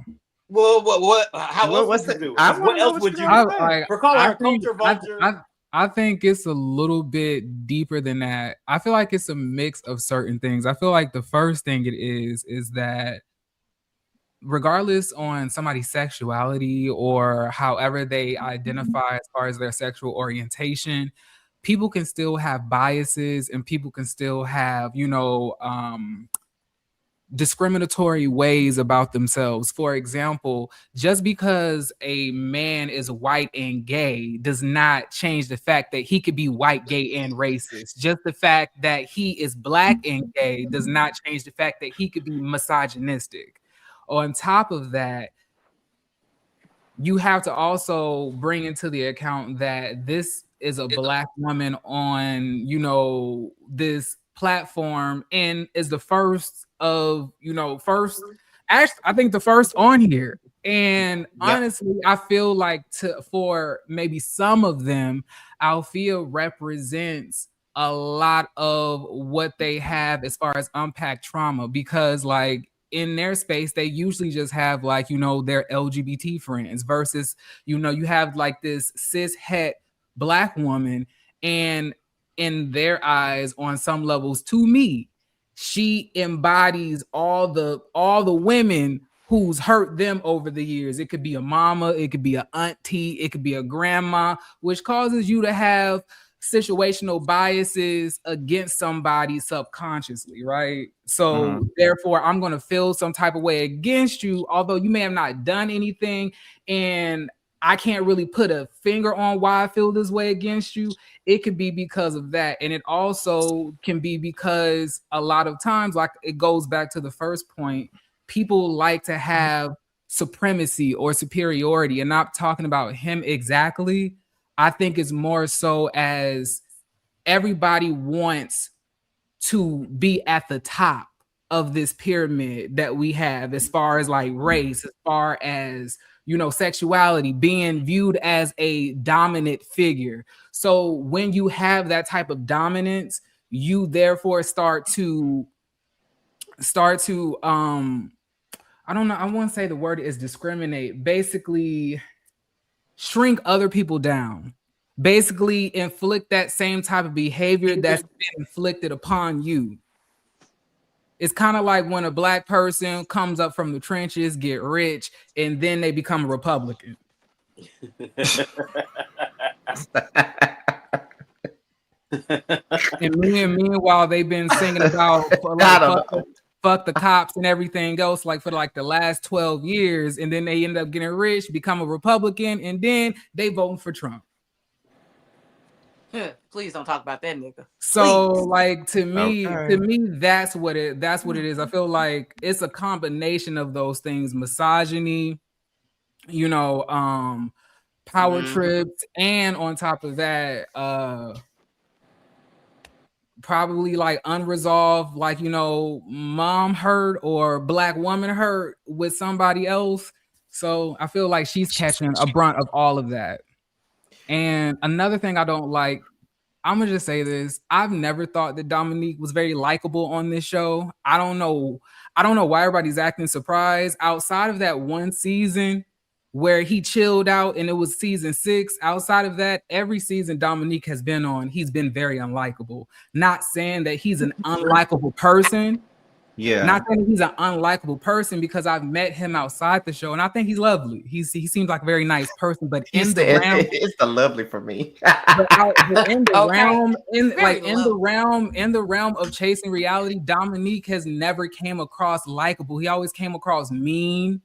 Well, what? How else would you do? What else would you do? For calling her culture vulture. I think it's a little bit deeper than that. I feel like it's a mix of certain things. I feel like the first thing it is that regardless on somebody's sexuality or however they identify as far as their sexual orientation, people can still have biases and people can still have, discriminatory ways about themselves. For example, just because a man is white and gay does not change the fact that he could be white, gay, and racist. Just the fact that he is black and gay does not change the fact that he could be misogynistic. On top of that, you have to also bring into the account that this is a black woman on, this platform and is the first of, actually, I think the first on here. And honestly, I feel like for maybe some of them, Althea represents a lot of what they have as far as unpacked trauma, because like in their space, they usually just have like, their LGBT friends versus, you have like this cis het black woman, and in their eyes, on some levels, to me, she embodies all the women who's hurt them over the years. It could be a mama, it could be an auntie, it could be a grandma, which causes you to have situational biases against somebody subconsciously, right? So therefore, I'm going to feel some type of way against you, although you may have not done anything, and I can't really put a finger on why I feel this way against you. It could be because of that. And it also can be because a lot of times, like it goes back to the first point, people like to have supremacy or superiority, and not talking about him exactly. I think it's more so as everybody wants to be at the top of this pyramid that we have, as far as like race, as far as, sexuality, being viewed as a dominant figure. So when you have that type of dominance, you therefore start to I don't know, I won't say the word is discriminate, basically shrink other people down, basically inflict that same type of behavior that's been inflicted upon you. It's kind of like when a black person comes up from the trenches, get rich, and then they become a Republican. And meanwhile, they've been singing about fuck the cops and everything else, like for like the last 12 years, and then they end up getting rich, become a Republican, and then they voting for Trump. Please don't talk about that nigga. So like to me, that's what it is. I feel like it's a combination of those things: misogyny, power trips, and on top of that, probably like unresolved, like, mom hurt or black woman hurt with somebody else. So I feel like she's catching a brunt of all of that. And another thing I don't like, I'm gonna just say this: I've never thought that Dominique was very likable on this show. I don't know why everybody's acting surprised. Outside of that one season where he chilled out, and it was season 6. Outside of that, every season Dominique has been on, he's been very unlikable. Not saying that he's an unlikable person. Yeah. Not saying he's an unlikable person, because I've met him outside the show and I think he's lovely. He seems like a very nice person, but in the realm, it's the lovely for me. in the realm of chasing reality, Dominique has never came across likable. He always came across mean,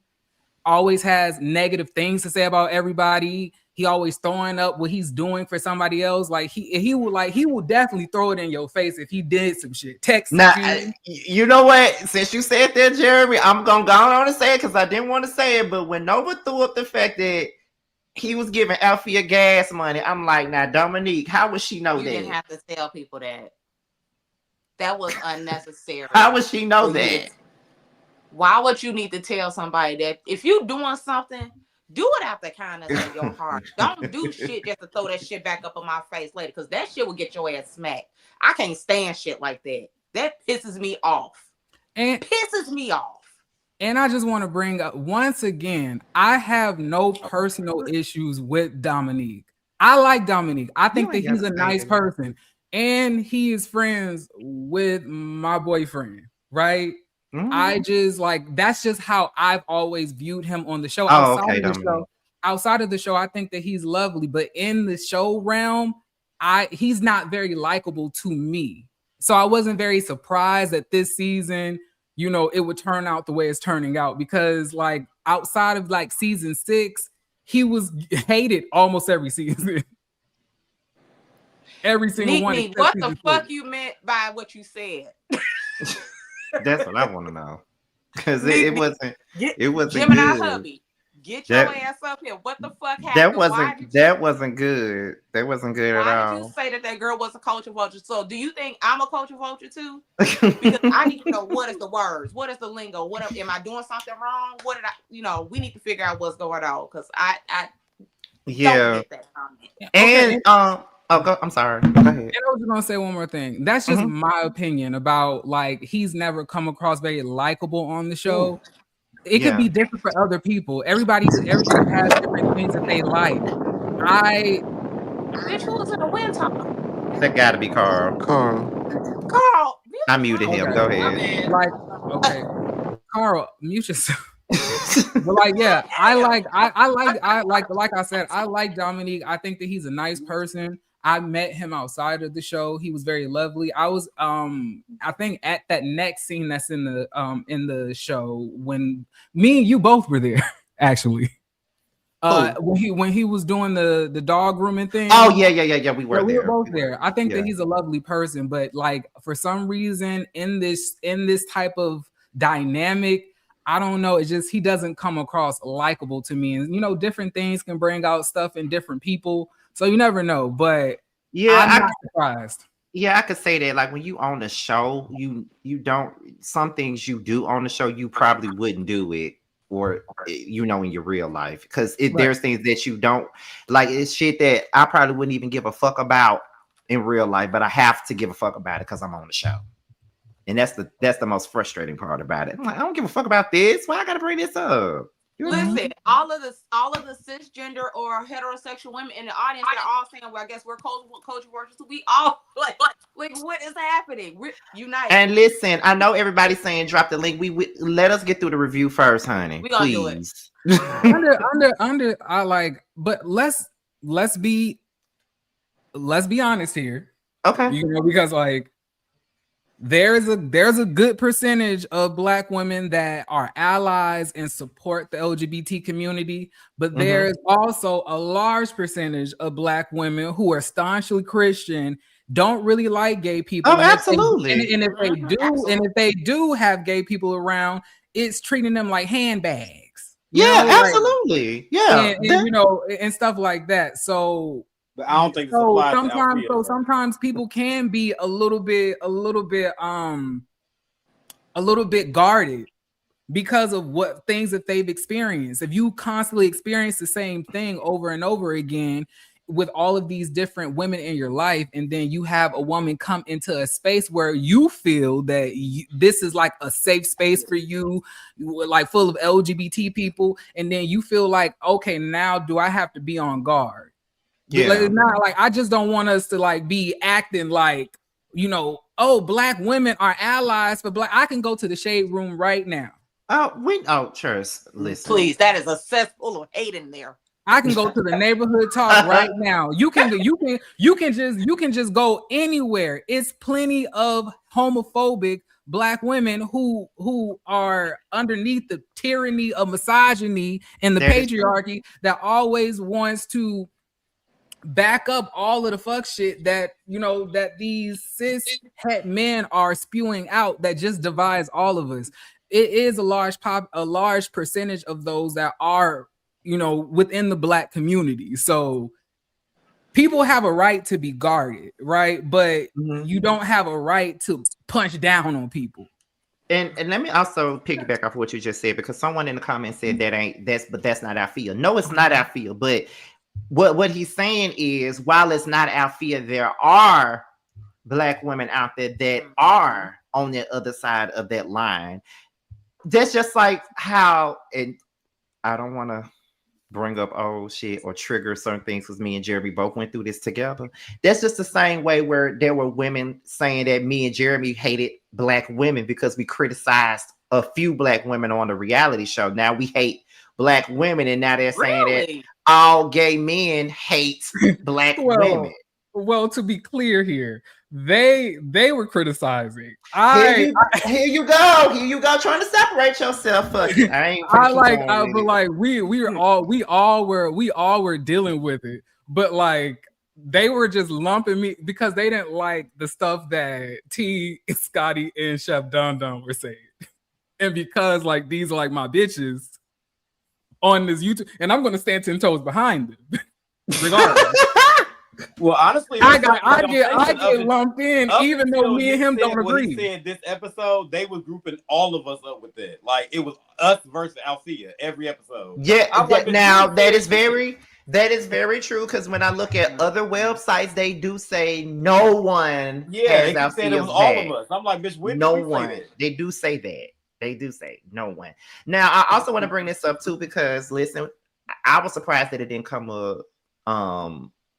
always has negative things to say about everybody. He always throwing up what he's doing for somebody else. Like he will definitely throw it in your face if he did some shit. Text you. You know what? Since you said that, Jeremy, I'm gonna go on and say it because I didn't want to say it. But when Nova threw up the fact that he was giving Althea gas money, I'm like, now Dominique, how would she know that? You didn't have to tell people that. That was unnecessary. How would she know that? Why would you need to tell somebody that? If you doing something, do it out the kindness of your heart. Don't do shit just to throw that shit back up in my face later, because that shit will get your ass smacked. I can't stand shit like that. That pisses me off. And I just want to bring up, once again, I have no personal issues with Dominique. I like Dominique. I think that he's a nice person. And he is friends with my boyfriend, right? I just like that's just how I've always viewed him on the show. Outside of the show, I think that he's lovely, but in the show realm, he's not very likable to me. So I wasn't very surprised that this season, you know, it would turn out the way it's turning out, because like outside of like season 6, he was hated almost every season. Every single one. What the fuck you meant by what you said? That's what I want to know. Because it wasn't Gemini good. hubby, get your ass up here. What the fuck happened? That wasn't good. That wasn't good at all. Why did you say that girl was a culture vulture? So do you think I'm a culture vulture too? Because I need to know what is the words, what is the lingo, am I doing something wrong? What did I, you know, we need to figure out what's going on, because I don't get that comment. And I'm sorry. Go ahead. And I was gonna say one more thing. That's just my opinion about, like, he's never come across very likable on the show. Ooh. It could be different for other people. Everybody has different things that they like. Bitch, who was in the wind talking? That gotta be Carl. Carl. I muted him. Go ahead. Like, okay, Carl, mute yourself. But like, yeah, I like I said, I like Dominique. I think that he's a nice person. I met him outside of the show. He was very lovely. I was I think at that next scene that's in the show, when me and you both were there, actually. When he was doing the dog grooming thing. Oh yeah, we were there. We were both there. I think that he's a lovely person, but like for some reason in this type of dynamic, I don't know. It's just he doesn't come across likable to me. And you know, different things can bring out stuff in different people. So you never know. But I'm not surprised. Yeah, I could say that. Like when you on the show, you don't, some things you do on the show, you probably wouldn't do it, or you know, in your real life, because there's things that you don't like. It's shit that I probably wouldn't even give a fuck about in real life, but I have to give a fuck about it because I'm on the show. And that's the most frustrating part about it. I'm like, I don't give a fuck about this. Why I gotta bring this up? Listen, all of the cisgender or heterosexual women in the audience, they're all saying, "Well, I guess we're culture workers." So we all like, what is happening? We're united. And listen, I know everybody's saying drop the link. We let us get through the review first, honey. We gonna do it. under. I like, but let's be honest here. Okay, you know, because like. There's a good percentage of Black women that are allies and support the LGBT community, but there's also a large percentage of Black women who are staunchly Christian, don't really like gay people. Oh, absolutely. And if they do have gay people around, it's treating them like handbags. Absolutely. And you know, and stuff like that. So. But I don't think sometimes people can be a little bit guarded because of what things that they've experienced. If you constantly experience the same thing over and over again with all of these different women in your life, and then you have a woman come into a space where you feel that this is like a safe space for you, like full of LGBT people, and then you feel like, okay, now do I have to be on guard? Yeah, it's not like, I just don't want us to like be acting like, you know, oh, Black women are allies for Black. I can go to the shade room right now. Church, listen, please. That is a cesspool of hate in there. I can go to the neighborhood talk right now. You can just go anywhere. It's plenty of homophobic Black women who are underneath the tyranny of misogyny and the patriarchy that always wants to back up all of the fuck shit that, you know, that these cis het men are spewing out that just divides all of us. It is a large percentage of those that are, you know, within the Black community. So people have a right to be guarded, right? But you don't have a right to punch down on people. And let me also piggyback off what you just said, because someone in the comments said that's not our field. No, it's not our field, but what he's saying is, while it's not our field, there are Black women out there that are on the other side of that line. That's just like how, and I don't want to bring up old shit or trigger certain things, because me and Jeremy both went through this together. That's just the same way where there were women saying that me and Jeremy hated Black women because we criticized a few black women on the reality show. Now we hate black women, and now they're saying that all gay men hate black women. Well, to be clear here, they were criticizing. Here you go, trying to separate yourself. Fuck it. We all were dealing with it, but like they were just lumping me because they didn't like the stuff that T, Scotty, and Chef Don Don were saying, and because like these are like my bitches on this YouTube, and I'm gonna stand 10 toes behind them, regardless. Well, honestly, I get lumped in, even though me and him don't agree. He said this episode, they were grouping all of us up with that. Like it was us versus Althea every episode. Yeah, that is very true. Because when I look at other websites, they do say no one. Yeah, they keep saying it was all of us. I'm like, bitch, when no did we one. Say that? They do say that. They do say no one. Now, I also want to bring this up too because listen, I was surprised that it didn't come up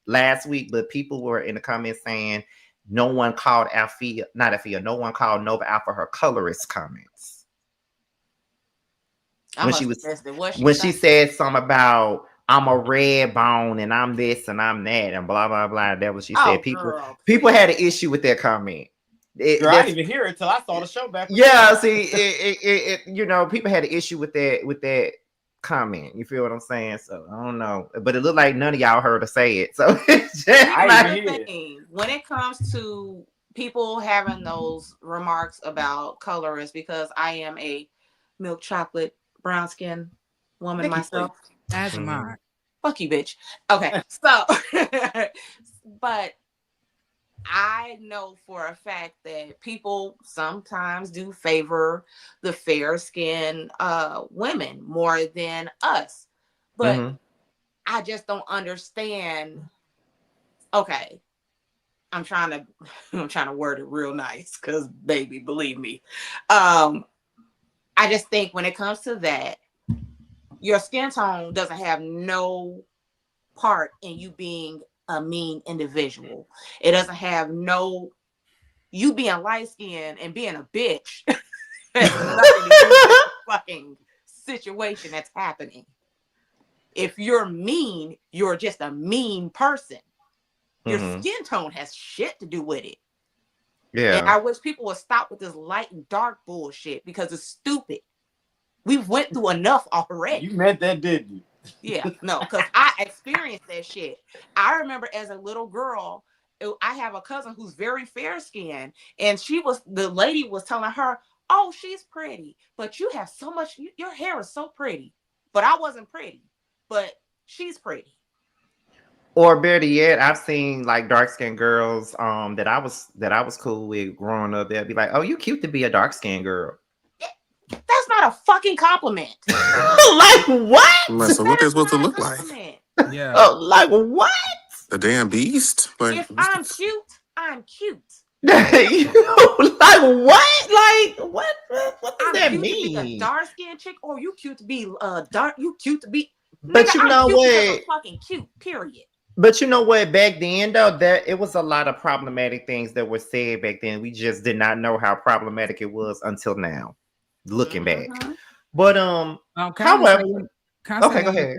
last week, but people were in the comments saying no one called no one called Nova out for her colorist comments. When she said something about I'm a red bone and I'm this and I'm that and blah blah blah. That was she said. People had an issue with that comment. I didn't even hear it till I saw the show back. Yeah, see, people had an issue with that comment. You feel what I'm saying? So I don't know, but it looked like none of y'all heard her say it. So when it comes to people having those remarks about colorists, because I am a milk chocolate brown skin woman myself. That's mine. Fuck you, bitch. Okay, so but I know for a fact that people sometimes do favor the fair skinned women more than us. But I just don't understand. Okay. I'm trying to word it real nice because baby, believe me. I just think when it comes to that, your skin tone doesn't have no part in you being a mean individual. It doesn't have you being light skinned and being a bitch. Has nothing to do with the fucking situation that's happening. If you're mean, you're just a mean person. Your skin tone has shit to do with it. Yeah. And I wish people would stop with this light and dark bullshit because it's stupid. We've went through enough already. You meant that, didn't you? Yeah, no, because I experienced that shit. I remember as a little girl, I have a cousin who's very fair skinned, and the lady was telling her, "Oh, she's pretty, but you have so much. Your hair is so pretty." But I wasn't pretty, but she's pretty. Or better yet, I've seen like dark skinned girls that I was cool with growing up. They'll be like, "Oh, you cute to be a dark skinned girl." That's not a fucking compliment. Like what? So what they're supposed to look like? Yeah. Oh, like what? The damn beast? Like, if I'm cute, I'm cute. Like what? Like what? What does that mean? To be a dark skinned chick, or you cute to be dark? You cute to be? But nigga, you know what? I'm fucking cute. Period. But you know what? Back then, though, it was a lot of problematic things that were said back then. We just did not know how problematic it was until now. Looking back, but however, okay, go ahead.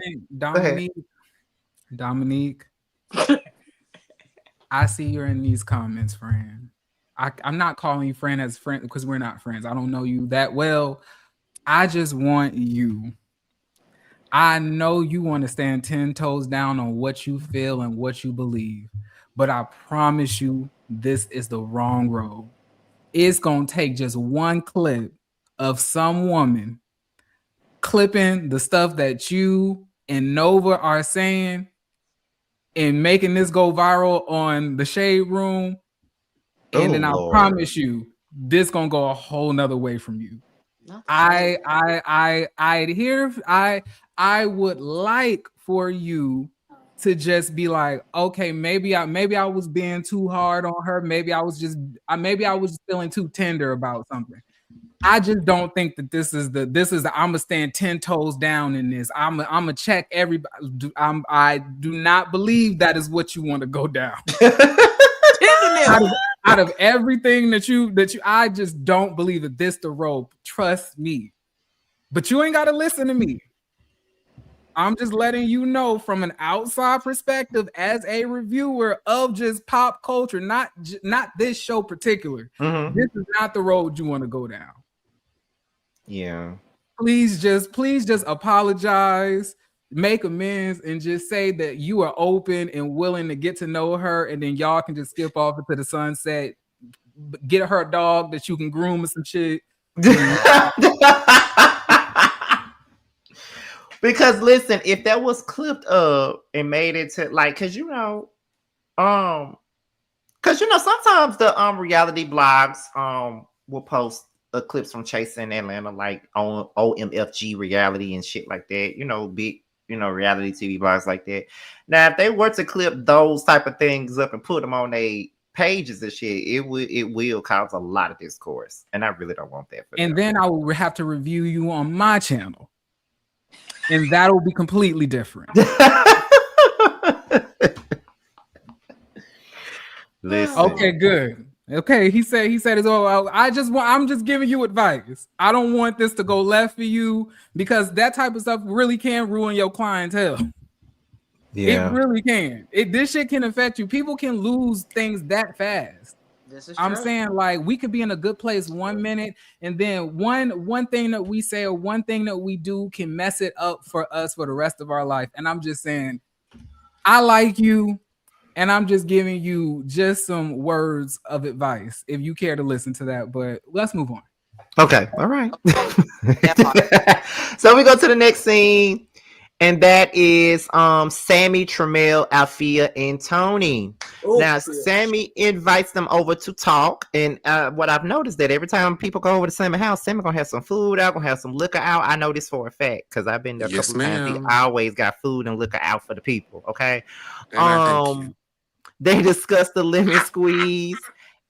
Dominique, I see you're in these comments, friend. I'm not calling you friend as friend because we're not friends. I don't know you that well. I just want you. I know you want to stand 10 toes down on what you feel and what you believe, but I promise you, this is the wrong road. It's gonna take just one clip of some woman clipping the stuff that you and Nova are saying and making this go viral on the Shade Room. And then I promise you, this gonna go a whole nother way from you. I would like for you to just be like, okay, maybe I was being too hard on her. Maybe I was feeling too tender about something. I just don't think that this is the I'm gonna stand 10 toes down in this. I'm gonna check everybody. I do not believe that is what you want to go down. Out of everything that you, I just don't believe that this the rope. Trust me. But you ain't got to listen to me. I'm just letting you know from an outside perspective as a reviewer of just pop culture, not this show particular. Mm-hmm. This is not the road you want to go down. Yeah. Please just apologize, make amends, and just say that you are open and willing to get to know her, and then y'all can just skip off into the sunset, get her a dog that you can groom or some shit. Because listen, if that was clipped up and made it to like, cause sometimes the reality blogs will post clips from Chasing Atlanta, like on OMFG reality and shit like that, big reality TV blogs like that. Now if they were to clip those type of things up and put them on their pages and shit, it will cause a lot of discourse, and I really don't want that for them. Then I will have to review you on my channel, and that'll be completely different. Listen. Okay, good. Okay, he said it's all. I'm just giving you advice. I don't want this to go left for you, because that type of stuff really can ruin your clientele. Yeah. It really can. This shit can affect you. People can lose things that fast. This is I'm true. saying, like, we could be in a good place 1 minute, and then one thing that we say or one thing that we do can mess it up for us for the rest of our life. And I'm just saying, I like you, and I'm just giving you just some words of advice if you care to listen to that. But let's move on. Okay. All right. So we go to the next scene, and that is Sammy, Tremel, Althea, and Tony. Now, Sammy invites them over to talk, and what I've noticed that every time people go over to Sammy's house, Sammy gonna have some food out, gonna have some liquor out. I know this for a fact because I've been there a couple times. He always got food and liquor out for the people. Okay. They discussed the lemon squeeze,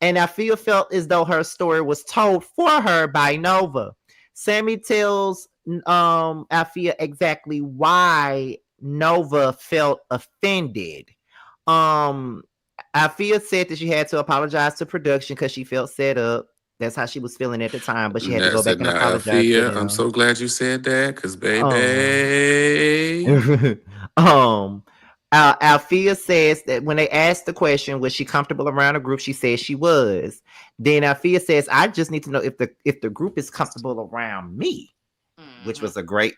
and Althea felt as though her story was told for her by Nova. Sammy tells Althea exactly why Nova felt offended. Althea said that she had to apologize to production because she felt set up. That's how she was feeling at the time, but she had to go back and apologize. Althea, I'm so glad you said that, because baby. Althea says that when they asked the question, was she comfortable around a group? She said she was. Then Althea says, I just need to know if the group is comfortable around me, which was a great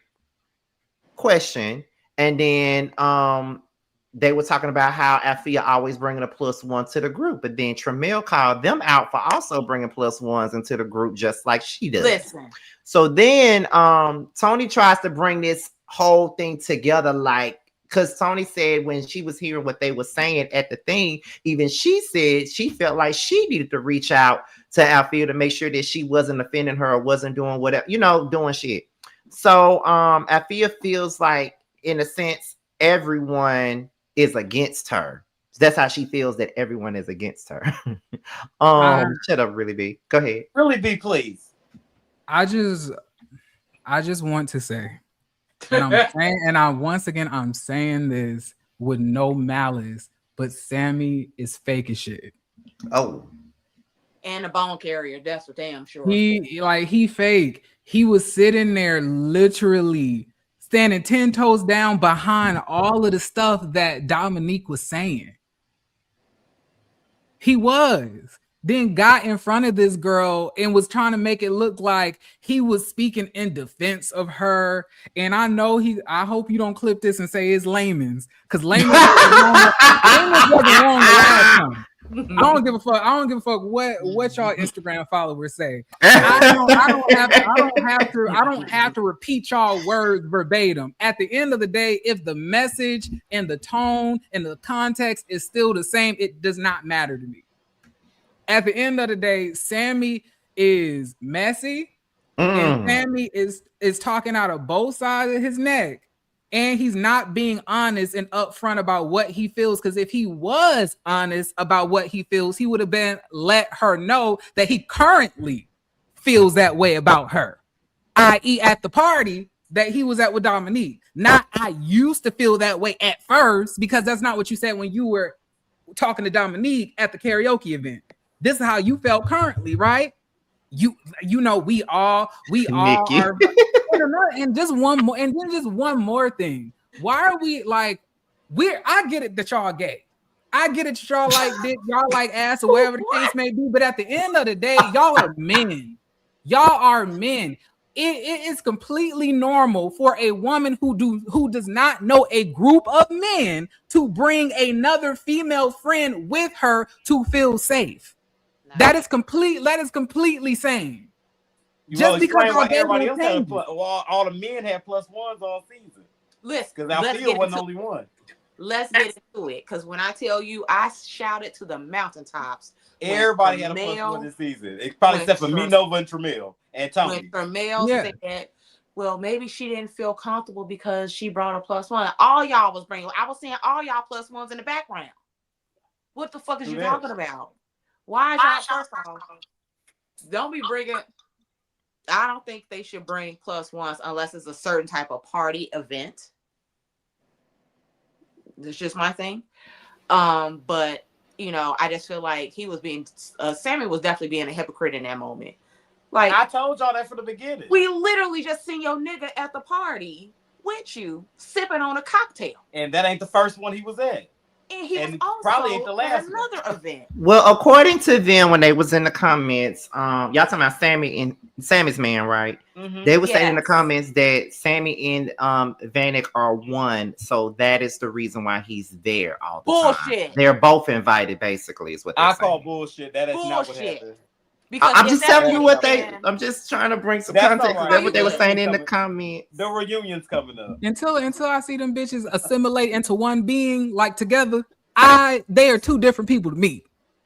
question. And then they were talking about how Althea always bringing a +1 to the group, but then Tremel called them out for also bringing +1s into the group, just like she does. Listen. So then Tony tries to bring this whole thing together, like, because Tony said when she was hearing what they were saying at the thing, even she said she felt like she needed to reach out to Althea to make sure that she wasn't offending her or wasn't doing whatever, doing shit. So Althea feels like, in a sense, everyone is against her. That's how she feels, that everyone is against her. Shut up, Really B. Go ahead. Really B, please. I just want to say, and I'm saying, I'm saying this with no malice, but Sammy is fake as shit. Oh. And a bone carrier, that's for damn sure. He fake. He was sitting there literally standing 10 toes down behind all of the stuff that Dominique was saying. He was. Then got in front of this girl and was trying to make it look like he was speaking in defense of her. And I hope you don't clip this and say it's layman's, because layman's wasn't wrong the last time. I don't give a fuck. I don't give a fuck what y'all Instagram followers say. I don't have to repeat y'all words verbatim. At the end of the day, if the message and the tone and the context is still the same, it does not matter to me. At the end of the day, Sammy is messy, and Sammy is talking out of both sides of his neck, and he's not being honest and upfront about what he feels. Because if he was honest about what he feels, he would have been let her know that he currently feels that way about her, i.e., at the party that he was at with Dominique. Not I used to feel that way at first, because that's not what you said when you were talking to Dominique at the karaoke event. This is how you felt currently, right? You know, we all Nikki. are. And just one more, and then just one more thing. Why are we like I get it that y'all gay. I get it, y'all like dick, y'all like ass, or whatever the case may be. But at the end of the day, y'all are men. Y'all are men. It is completely normal for a woman who does not know a group of men to bring another female friend with her to feel safe. No. That is completely sane. You Just because why everybody else had all the men had +1s all season. Listen, because Althea wasn't only one. Let's get into it, because when I tell you, I shouted to the mountaintops. Everybody had a +1 this season, probably except for me, Nova, and Tramiel, and Tony. When Tramiel said, well, maybe she didn't feel comfortable because she brought a +1. All y'all was bringing. I was seeing all y'all +1s in the background. What the fuck is you talking about? Why is y'all first off? Don't be bringing. I don't think they should bring +1s unless it's a certain type of party event. That's just my thing. But you know, I just feel like he was being Sammy was definitely being a hypocrite in that moment. Like I told y'all that from the beginning. We literally just seen your nigga at the party with you sipping on a cocktail. And that ain't the first one he was at. And he was also probably ain't the last at another event. Well, according to them, when they was in the comments, y'all talking about Sammy and Sammy's man, right? Mm-hmm. They were saying in the comments that Sammy and Vanek are one, so that is the reason why he's there all the time. They're both invited, basically, is what they're saying. I call bullshit. That is not what happened. Because I'm just telling you what I'm just trying to bring some context. Right. That's what they were saying in the comments. The reunion's coming up. Until I see them bitches assimilate into one being, like together, they are two different people to me.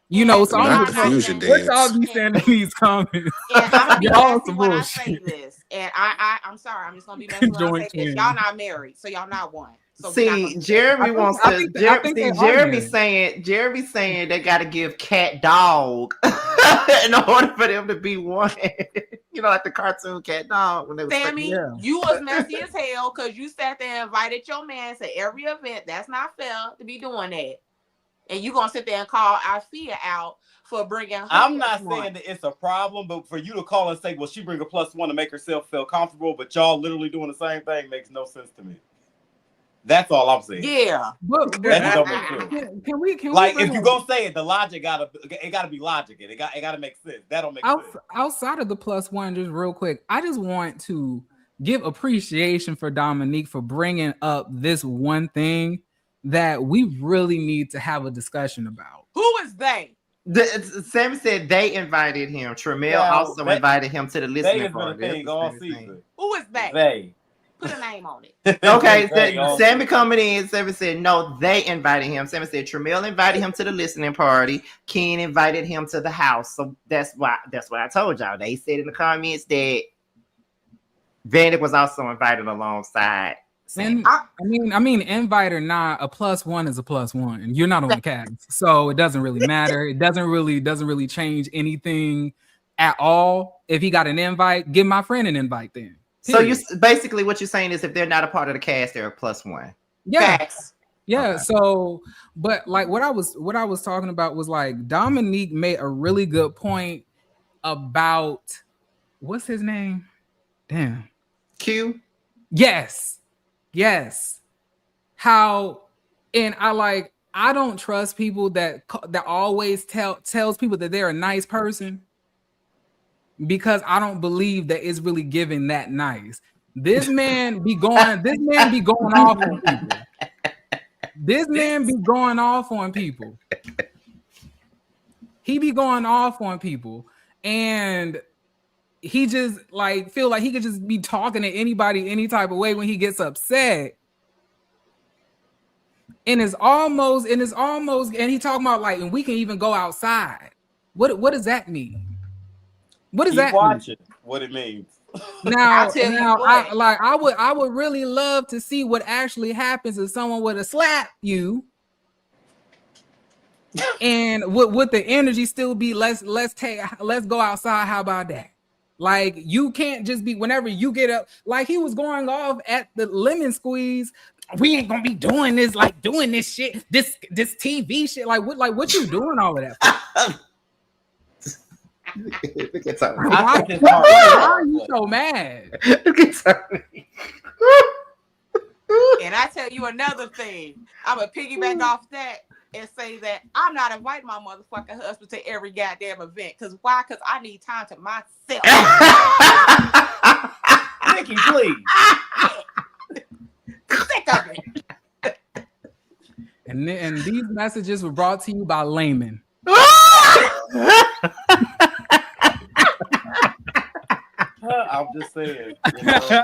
You know, so I'm confusion what y'all be saying in these comments. And I'm gonna be when I say this. And I'm sorry, I'm just gonna be messy when I say this. Y'all not married, so y'all not one. So see, Jeremy wants to. Jeremy saying they got to give cat dog in order for them to be one. You know, like the cartoon cat dog when they was Sammy, you was messy as hell because you sat there and invited your man to every event. That's not fair to be doing that. And you gonna sit there and call Althea out for bringing her. I'm not saying that it's a problem, but for you to call and say, well, she bring a +1 to make herself feel comfortable, but y'all literally doing the same thing makes no sense to me. That's all I'm saying. Yeah, that don't make sense. Can we like if you gonna say it, the logic gotta be logic. It gotta make sense. That don't make sense. Outside of the +1, just real quick, I just want to give appreciation for Dominique for bringing up this one thing that we really need to have a discussion about. Who is they? Sam said they invited him. Tramiel also invited him to the listening party. Who is they? They. Put a name on it. Okay, Sammy coming in. Sammy said no, they invited him. Sammy said Tramiel invited him to the listening party. Ken invited him to the house. So that's what I told y'all. They said in the comments that Vanek was also invited alongside. And I mean, invite or not, a +1 is a +1, and you're not on the cast, so it doesn't really matter. It doesn't really change anything at all. If he got an invite, give my friend an invite then. Period. So you basically what you're saying is if they're not a part of the cast, they're a +1. Yeah. Facts. Yeah. Okay. So, but like what I was talking about was like Dominique made a really good point about what's his name? Damn. Q. Yes. How, and I don't trust people that always tells people that they're a nice person. Because I don't believe that it's really giving that nice. This man be going off on people. This man be going off on people. He be going off on people. And he just like feel like he could just be talking to anybody any type of way when he gets upset. And it's almost, and he talking about like, and we can even go outside. What does that mean? What does that mean? What it means. Now, I would really love to see what actually happens if someone were to slap you, and would the energy still be let's go outside? How about that? Like you can't just be whenever you get up. Like he was going off at the lemon squeeze. We ain't gonna be doing this shit, this TV shit. Like what you doing all of that for? Look at Tony. I think his Why heart. are you so mad? Look at Tony. And I tell you another thing. I'm gonna piggyback off that and say that I'm not inviting my motherfucking husband to every goddamn event. Cause why? Cause I need time to myself. Nikki, please. Sick of it. And these messages were brought to you by laymen. I'm just saying. You know?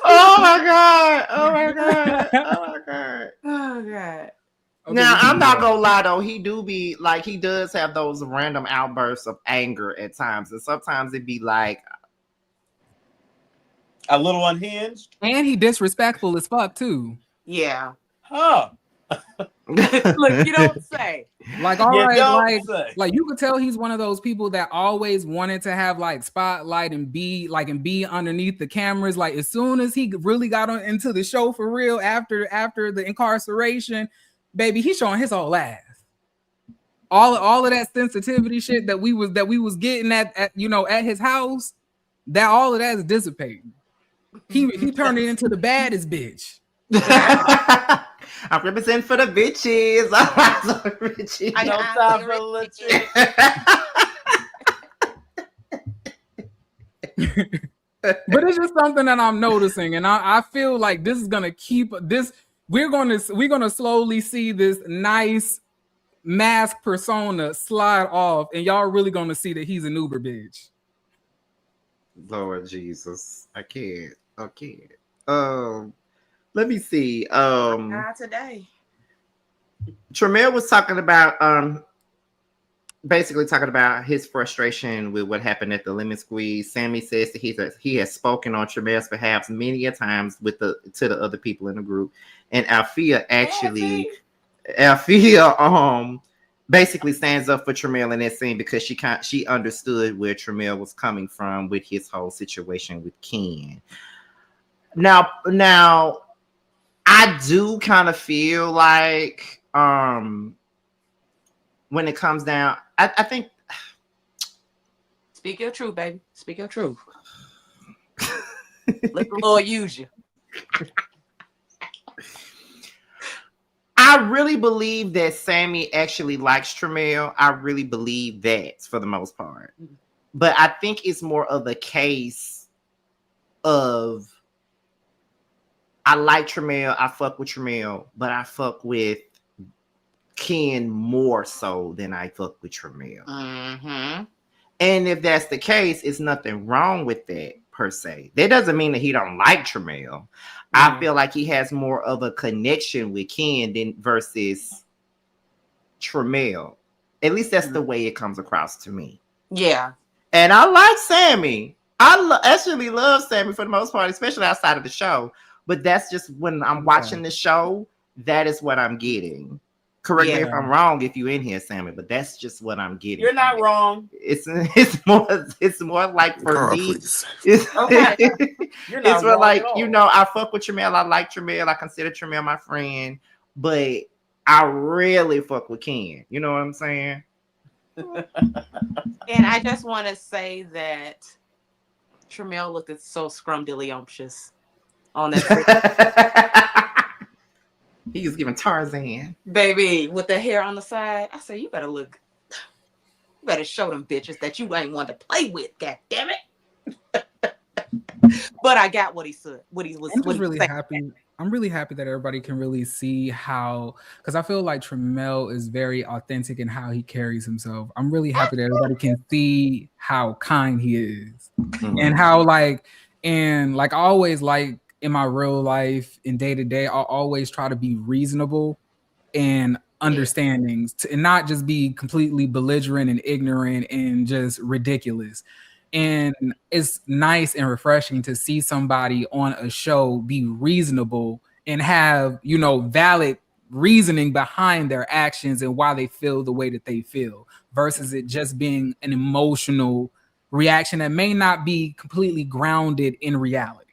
Oh my god! Oh my god! Oh my god! Oh god. Okay, Now we can I'm do not that. gonna lie though, he does have those random outbursts of anger at times, and sometimes it be like, A little unhinged. And he disrespectful as fuck too. Yeah. Huh. Look, you don't say. Like, all You right, don't say. like you could tell he's one of those people that always wanted to have like spotlight and be underneath the cameras. Like, as soon as he really got on into the show for real after the incarceration, baby, he's showing his whole ass. All of that sensitivity shit that we was getting at his house, that all of that is dissipating. He turned it into the baddest bitch. I'm representing for the bitches. I'm for the bitches. I No know. time for legit. But it's just something that I'm noticing, and I feel like this is gonna keep this. We're gonna slowly see this nice mask persona slide off, and y'all really gonna see that he's an Uber bitch. Lord Jesus, I can't. Let me see. Not today. Tremere was talking about basically talking about his frustration with what happened at the lemon squeeze. Sammy says that he has spoken on Tremere's behalf many a times to the other people in the group, and Althea basically stands up for Tremere in that scene because she understood where Tremere was coming from with his whole situation with Ken. Now I do kind of feel like when it comes down, I think. Speak your truth, baby. Speak your truth. Let the Lord use you. I really believe that Sammy actually likes Tremere. I really believe that for the most part. But I think it's more of a case of I like Tremere, I fuck with Tremere, but I fuck with Ken more so than I fuck with Tremere. Mm-hmm. And if that's the case, it's nothing wrong with that per se. That doesn't mean that he don't like Tremere. I feel like he has more of a connection with Ken than versus Tremere. At least that's the way it comes across to me. Yeah. And I like Sammy. I actually love Sammy for the most part, especially outside of the show. But that's just when I'm watching the show, that is what I'm getting. Correct me if I'm wrong if you're in here, Sammy, but that's just what I'm getting. You're not wrong. It's more like for Carl, me. please. It's, Okay. You're not it's more wrong like, at all. I fuck with Tremere. I like Tremere. I consider Tremere my friend, but I really fuck with Ken. You know what I'm saying? And I just want to say that Tremere looked so scrumdiddlyumptious on that. He was giving Tarzan. Baby, with the hair on the side. I said, you better show them bitches that you ain't one to play with, god damn it. But I got what he said. I'm really happy that everybody can really see how, because I feel like Tremere is very authentic in how he carries himself. I'm really happy that everybody can see how kind he is. And how I always, like in my real life in day to day, I'll always try to be reasonable and understanding and not just be completely belligerent and ignorant and just ridiculous. And it's nice and refreshing to see somebody on a show be reasonable and have, valid reasoning behind their actions and why they feel the way that they feel, versus it just being an emotional reaction that may not be completely grounded in reality.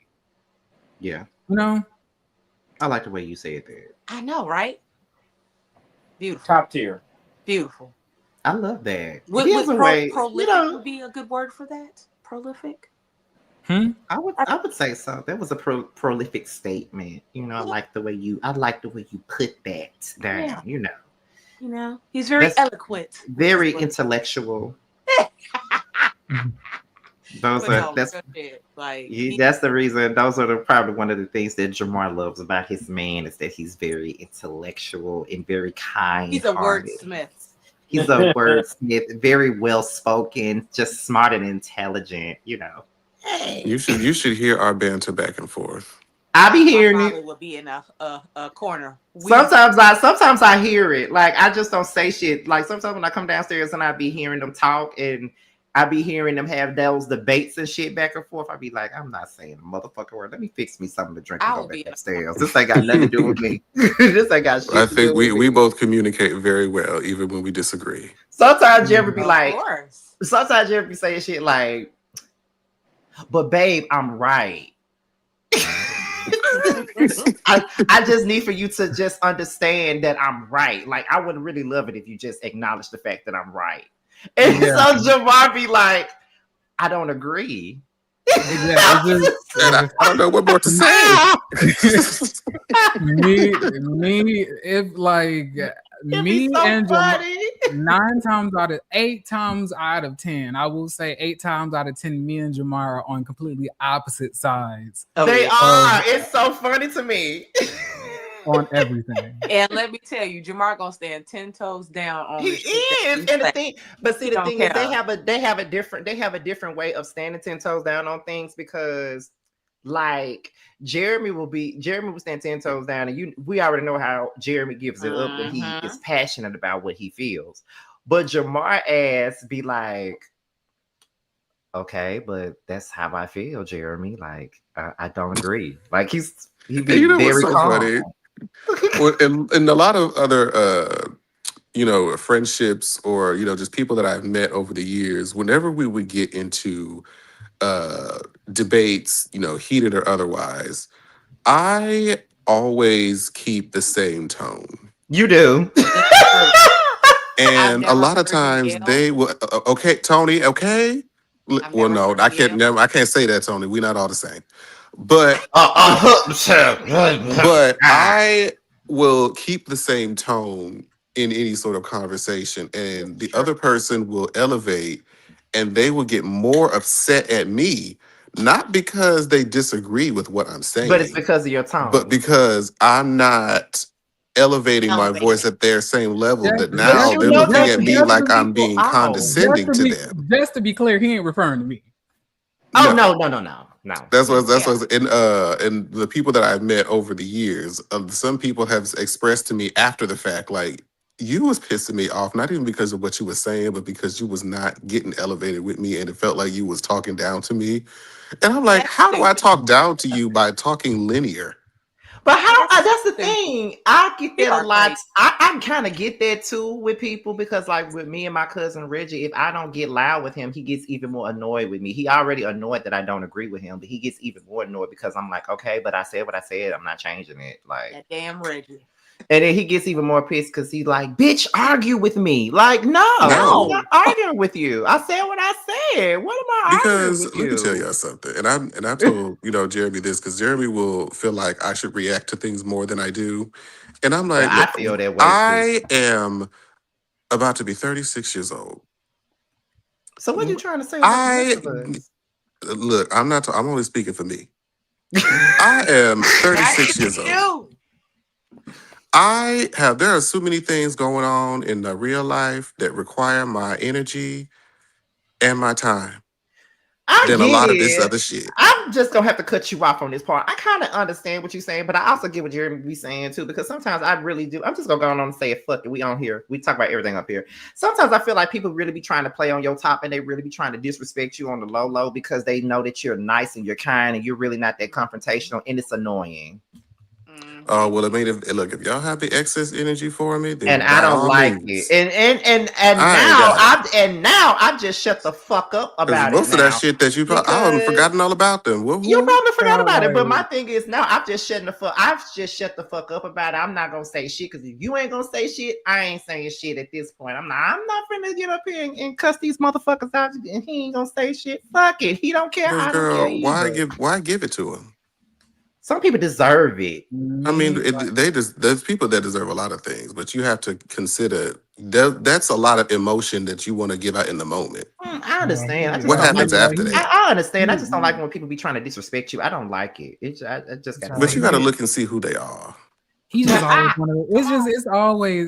Yeah. I like the way you said that. I know, right? Beautiful. Top tier. Beautiful. I love that. Would He has a way, prolific would be a good word for that? Prolific? I would say so. That was a prolific statement. I like the way you put that down. Yeah. He's very eloquent. Very intellectual. That's the reason. Those are probably one of the things that Jamar loves about his man is that he's very intellectual and very kind. He's a wordsmith. He's a wordsmith, very well spoken, just smart and intelligent. Hey. You should hear our banter back and forth. I be hearing it. Would be in a corner. Sometimes I hear it. Like I just don't say shit. Like sometimes when I come downstairs and I be hearing them talk and I be hearing them have those debates and shit back and forth. I be like, I'm not saying a motherfucking word. Let me fix me something to drink and go back upstairs. This ain't got nothing to do with me. This ain't got shit I to think do with we me. both communicate very well, even when we disagree. Sometimes you ever be like, sometimes you ever be saying shit like, but babe, I'm right. I just need for you to just understand that I'm right. Like I would really love it if you just acknowledge the fact that I'm right. And so Jamar be like, I don't agree. I don't know what more to say. Me and Jamar, 8 times out of 10, I will say 8 times out of 10, me and Jamar are on completely opposite sides. They are. It's so funny to me. On everything. And let me tell you, Jamar gonna stand 10 toes down on he is. And the thing is they have a different way of standing 10 toes down on things because like Jeremy will stand 10 toes down and we already know how Jeremy gives it up when he is passionate about what he feels. But Jamar ass be like, okay, but that's how I feel, Jeremy. Like I don't agree. Like he be very so calm. Funny? Well, in a lot of other friendships or just people that I've met over the years, whenever we would get into debates, heated or otherwise, I always keep the same tone. You do. And a lot of times they will okay, Tony, okay? Well, no, I can't say that, Tony. We're not all the same. But I will keep the same tone in any sort of conversation, and the other person will elevate, and they will get more upset at me, not because they disagree with what I'm saying, but it's because of your tone. But because I'm not elevating my voice at their same level. That now they're looking at me like I'm being condescending to them. Just to be clear, he ain't referring to me. Oh no. That's what and the people that I've met over the years, some people have expressed to me after the fact, like, you was pissing me off, not even because of what you were saying, but because you was not getting elevated with me, and it felt like you was talking down to me. And I'm like, how do I talk down to you by talking linear? But that's the thing. I get that a lot. I kind of get that too with people because like with me and my cousin Reggie, if I don't get loud with him, he gets even more annoyed with me. He already annoyed that I don't agree with him, but he gets even more annoyed because I'm like, okay, but I said what I said. I'm not changing it. Like that damn Reggie. And then he gets even more pissed because he's like, bitch, argue with me. Like, no, I'm not arguing with you. I said what I said. What am I arguing with you? Because let me tell y'all something. And I told, Jeremy this because Jeremy will feel like I should react to things more than I do. And I'm like, I feel that way. I am about to be 36 years old. So what are you trying to say? Look, I'm only speaking for me. I am 36 years old. There are so many things going on in the real life that require my energy and my time. Than a lot of this other shit. I'm just gonna have to cut you off on this part. I kind of understand what you're saying, but I also get what Jeremy be saying too, because sometimes I really do. I'm just gonna go on and say it. Fuck it, we on here. We talk about everything up here. Sometimes I feel like people really be trying to play on your top, and they really be trying to disrespect you on the low because they know that you're nice and you're kind, and you're really not that confrontational, and it's annoying. Oh well, I mean, if y'all have the excess energy for me, then And I by don't all like means. it. And now I just shut the fuck up Because about it most of that now. shit that you probably, I haven't Because forgotten all about them. you Woohoo. probably forgot So, about it. But like, my thing is now I've just shut the fuck up about it. I'm not gonna say shit because if you ain't gonna say shit, I ain't saying shit at this point. I'm not finna get up here and cuss these motherfuckers out and he ain't gonna say shit. Fuck it. He don't care. Well, I don't care girl, either. why give it to him? Some people deserve it. I mean, like, there's people that deserve a lot of things, but you have to consider that's a lot of emotion that you want to give out in the moment. I understand. I just What don't happens like. after that? I understand. I just don't like when people be trying to disrespect you. I don't like it. I just got. But you got to look and see who they are. He's just always one of the,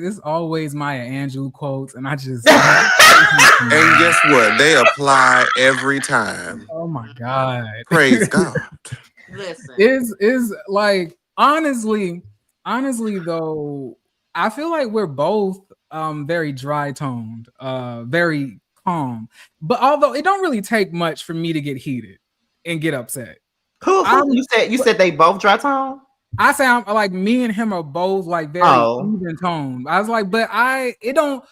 it's always Maya Angelou quotes, and I just And guess what? They apply every time. oh my god, Praise God. Listen, is like honestly though, I feel like we're both very dry toned, very calm. But although it don't really take much for me to get heated and get upset. Who you said they both dry tone? I say I'm like me and him are both like very even tone. I was like, but it don't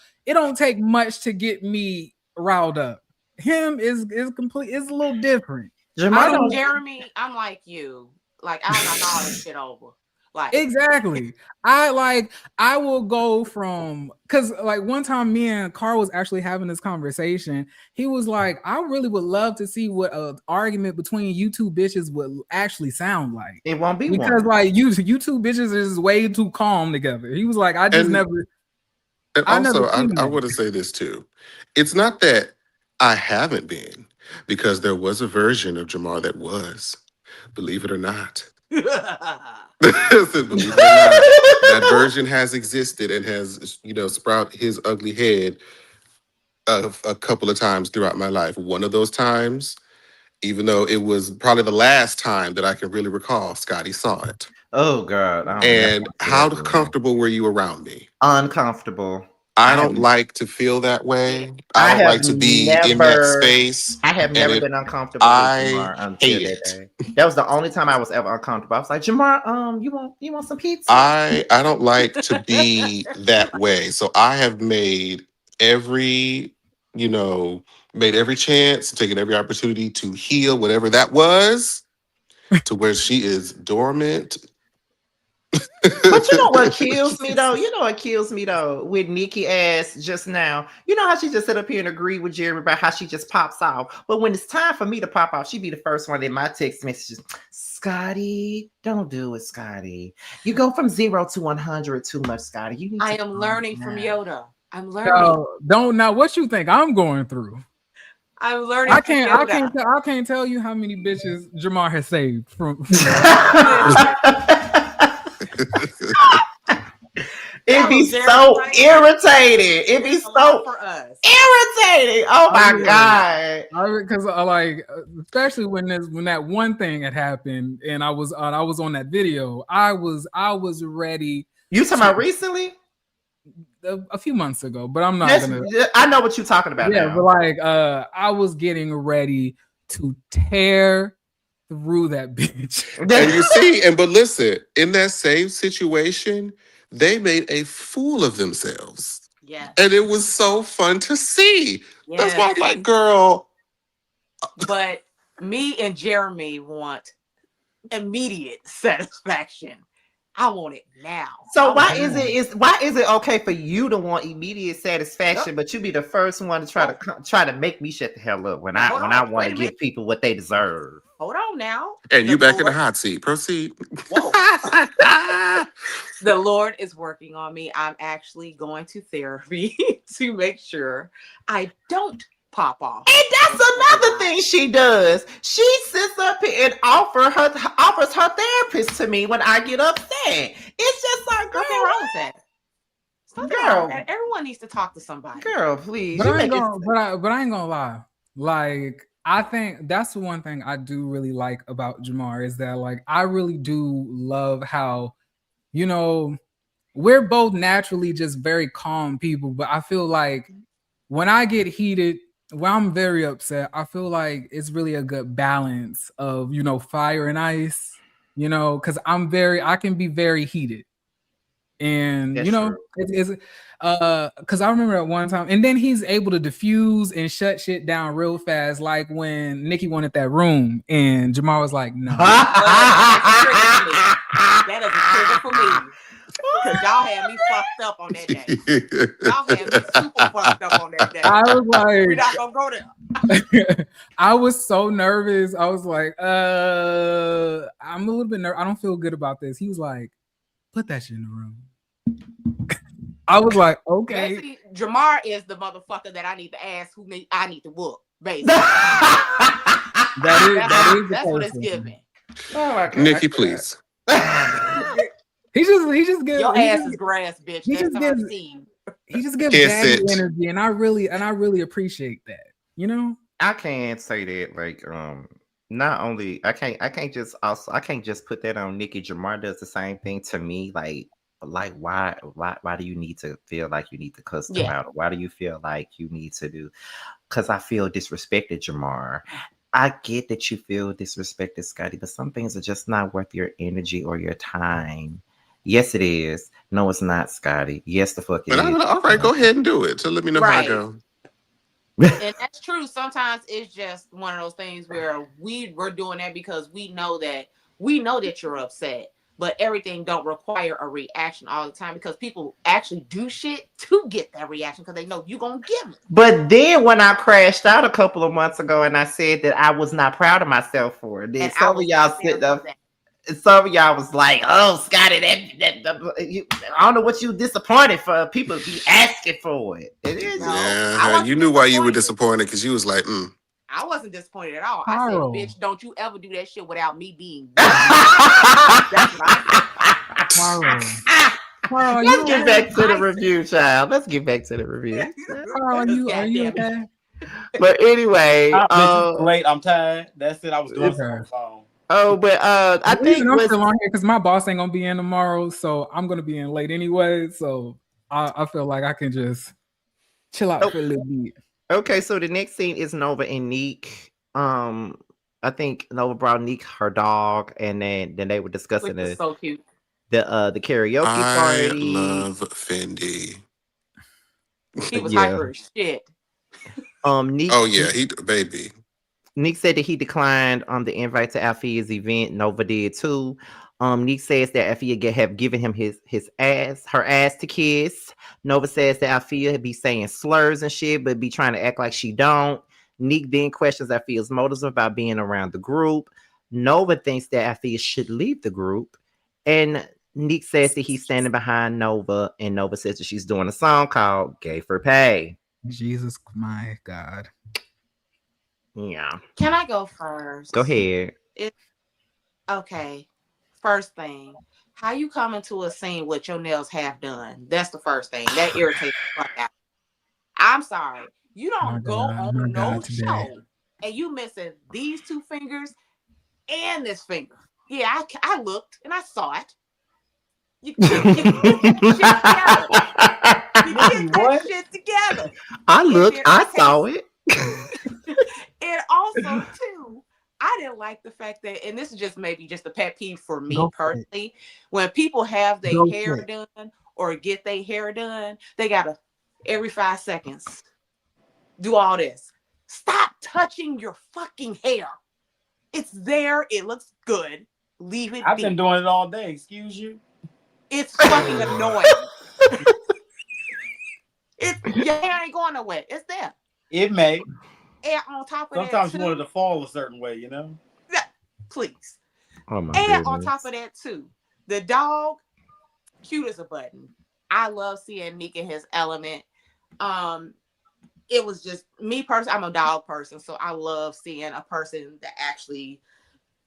take much to get me riled up. Him is complete. It's a little different. Jeremy, I'm like you. Like I knock all this shit over. Like exactly. I will go from because like one time me and Carl was actually having this conversation. He was like, I really would love to see what an argument between you two bitches would actually sound like. It won't be because one. like you two bitches is way too calm together. He was like, I just never. And also, I want to say this too. It's not that I haven't been, because there was a version of Jamar that was, believe it or not. Believe it or not, that version has existed and has, sprout his ugly head a couple of times throughout my life. One of those times, even though it was probably the last time that I can really recall, Scotty saw it. Oh God! And how comfortable were you around me? Uncomfortable. I don't like to feel that way. I don't like to be in that space. I have never been uncomfortable with Jamar until that day. That was the only time I was ever uncomfortable. I was like, Jamar, you want some pizza? I don't like to be that way. So I have made every chance, taken every opportunity to heal whatever that was, to where she is dormant. But you know what kills me though? With Nikki ass just now. You know how she just sit up here and agree with Jeremy about how she just pops off. But when it's time for me to pop off, she be the first one in my text messages. Scotty, don't do it, Scotty. You go from 0 to 100 too much, Scotty. I am learning from Yoda. I'm learning. Don't now what you think I'm going through. I'm learning. I can't tell you how many bitches Jamar has saved from. It'd be so irritating. It'd be so for us. Irritating. Oh my God. Because especially when that one thing had happened and I was on that video, I was ready. You talking about recently? A few months ago, but I'm not gonna. I know what you're talking about. Yeah, now. But like I was getting ready to tear through that bitch. And you see, but listen, in that same situation, they made a fool of themselves. Yeah. And it was so fun to see. Yes. That's why I'm like, girl. But me and Jeremy want immediate satisfaction. I want it now. So why is it okay for you to want immediate satisfaction, but you be the first one to try to make me shut the hell up when I want to give people what they deserve? Hold on now. And you back in the hot seat. Proceed. Whoa. The Lord is working on me. I'm actually going to therapy to make sure I don't pop off. And that's another thing she does. She sits up here and offers her therapist to me when I get upset. It's just like, girl, nothing wrong with that. Girl, everyone needs to talk to somebody. Girl, please. But I ain't gonna lie. Like, I think that's the one thing I do really like about Jamar is that, like, I really do love how, we're both naturally just very calm people, but I feel like when I get heated, when I'm very upset, I feel like it's really a good balance of, fire and ice. you know, because I can be very heated. And That's you know, true. it's because I remember at one time, and then he's able to diffuse and shut shit down real fast, like when Nikki wanted that room and Jamar was like, no. That is a trigger for me. Because y'all had me fucked up on that day. Y'all had me super fucked up on that day. I was like, we're not gonna go there. I was so nervous. I was like, I'm a little bit nervous. I don't feel good about this. He was like, put that shit in the room. I was like, okay. Basically, Jamar is the motherfucker that I need to ask I need to whoop, basically. That's what it's giving. Oh my God. Nikki, please. He just gives your ass is grass, bitch. He That's just how gives, I've seen. He just gives daddy energy, and I really appreciate that. You know, I can't say that. Like, not only I can't just put that on Nikki. Jamar does the same thing to me. Like why do you need to feel like you need to cuss them out? Or why do you feel like you need to do? Because I feel disrespected, Jamar. I get that you feel disrespected, Scotty, but some things are just not worth your energy or your time. Yes, it is. No, it's not, Scotty. Yes, the fuck it is. All right, go ahead and do it. So let me know how I go. And that's true. Sometimes it's just one of those things where we're doing that because we know that you're upset, but everything don't require a reaction all the time because people actually do shit to get that reaction because they know you're gonna give it. But then when I crashed out a couple of months ago and I said that I was not proud of myself for it, then some of y'all said some of y'all was like, "Oh, Scotty, I don't know what you disappointed for. People be asking for it." It is. Yeah, you knew why you were disappointed because you was like, I wasn't disappointed at all. I said, "Bitch, don't you ever do that shit without me being." That's what I said. Let's get back to the review, child. Let's get back to the review. Carl, are you okay? But anyway, late. I'm tired. That's it. I was doing something on the phone. Oh, but I think I'm still on here because my boss ain't gonna be in tomorrow, so I'm gonna be in late anyway. So I feel like I can just chill out for a little bit. Okay, so the next scene is Nova and Neek. I think Nova brought Neek her dog, and then they were discussing so cute. the karaoke party. I love Fendi. He was hyper as shit. Neek, baby. Neek said that he declined the invite to Althea's event. Nova did too. Neek says that Althea have given him her ass to kiss. Nova says that Althea be saying slurs and shit, but be trying to act like she don't. Neek then questions Althea's motives about being around the group. Nova thinks that Althea should leave the group. And Neek says that he's standing behind Nova, and Nova says that she's doing a song called Gay for Pay. Jesus, my God. Yeah. Can I go first? Go ahead. Okay. First thing, how you come into a scene with your nails half done? That's the first thing. That irritates the fuck out. I'm sorry. You don't go on no show and you missing these two fingers and this finger. Yeah, I looked and I saw it. You get that shit together. I looked, I saw it. And also, too, I didn't like the fact that, and this is just maybe just a pet peeve for me personally, when people have their hair done or get their hair done, they gotta every 5 seconds do all this. Stop touching your fucking hair. It's there. It looks good. Leave it. I've been doing it all day. Excuse you. It's fucking annoying. Your hair ain't going nowhere. It's there. It may. And on top of sometimes that, you want it to fall a certain way, you know? Yeah, please. Oh my and goodness. On top of that, too, the dog, cute as a button. I love seeing Nick in his element. It was just me personally. I'm a dog person, so I love seeing a person that actually,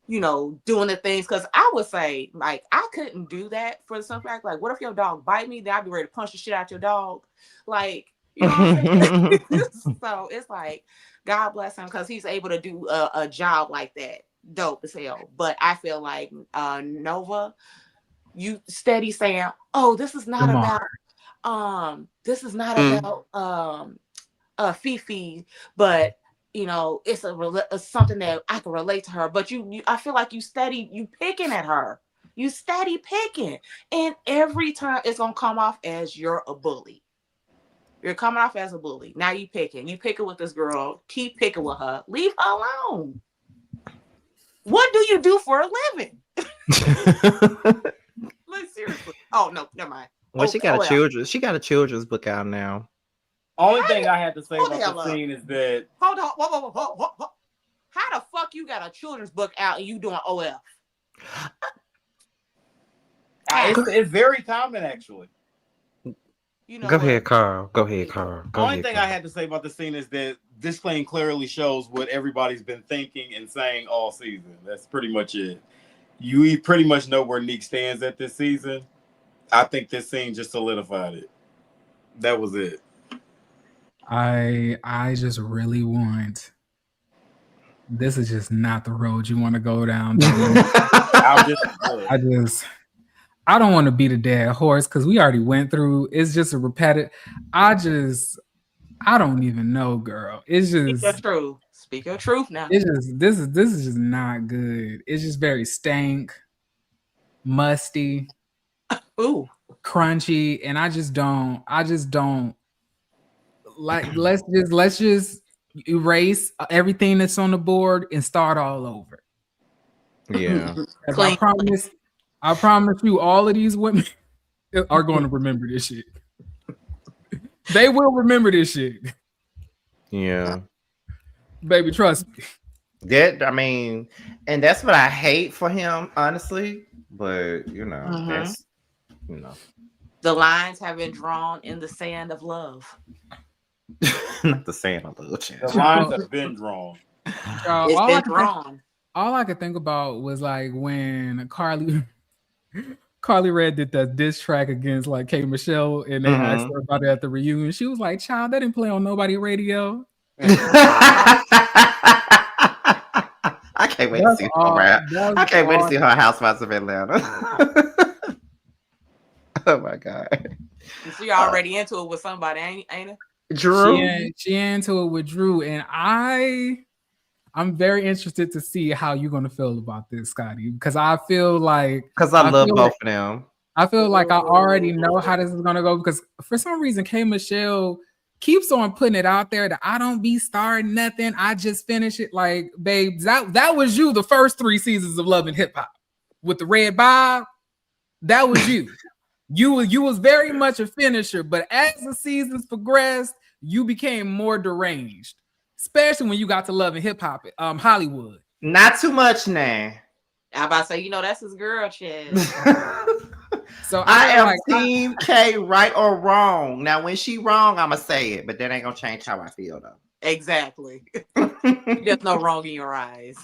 doing the things. Because I would say, like, I couldn't do that for some fact. Like, what if your dog bite me? Then I'd be ready to punch the shit out your dog. Like, you know what I'm saying? So it's like, God bless him because he's able to do a job like that. Dope as hell. But I feel like Nova, you steady saying, "Oh, this is not about Fifi, but you know, it's something that I can relate to her. But I feel like you picking at her. You steady picking, and every time it's gonna come off as you're a bully. You're coming off as a bully. Now you picking. You picking with this girl. Keep picking with her. Leave her alone. What do you do for a living? Like, seriously. Oh no, never mind. Well, she got a children's book out now. Only thing I had to say about the scene is that hold on. Whoa. How the fuck you got a children's book out and you doing OF? It's very common, actually. You know, Go ahead, Carl. Only thing I had to say about the scene is that this scene clearly shows what everybody's been thinking and saying all season. That's pretty much it. You pretty much know where Neek stands at this season. I think this scene just solidified it. That was it. I just really want. This is just not the road you want to go down. I don't want to beat a dead horse because we already went through. It's just a repetitive. I don't even know, girl. It's just Speak your truth now. It's just this is just not good. It's just very stank, musty, crunchy, and I just don't like. Let's just erase everything that's on the board and start all over. Yeah. I promise you, all of these women are going to remember this shit. They will remember this shit. Yeah. Baby, trust me. And that's what I hate for him, honestly. But, that's, The lines have been drawn in the sand of love. Not the sand of love. The lines have been drawn. It's been drawn. All I could think about was like when Carly Red did that diss track against like K. Michelle, and they asked her about it at the reunion. She was like, "Child, that didn't play on nobody radio." I can't wait to see her around. I can't wait to see her Housewives of Atlanta. Oh my god! So you're already into it with somebody, ain't it? Drew. She into it with Drew, and I'm very interested to see how you're gonna feel about this, Scotty, because I feel like I love both of them. I feel like I already know how this is gonna go because for some reason K. Michelle keeps on putting it out there that I don't be starting nothing. I just finish it. Like, babe, that was you the first 3 seasons of Love and Hip Hop with the red bob. That was you. You was very much a finisher, but as the seasons progressed, you became more deranged. Especially when you got to Love and Hip Hop, Hollywood. Not too much now. I'm about to say, that's his girl, Chad. So I am Team K, right or wrong. Now, when she wrong, I'ma say it, but that ain't gonna change how I feel, though. Exactly. There's no wrong in your eyes.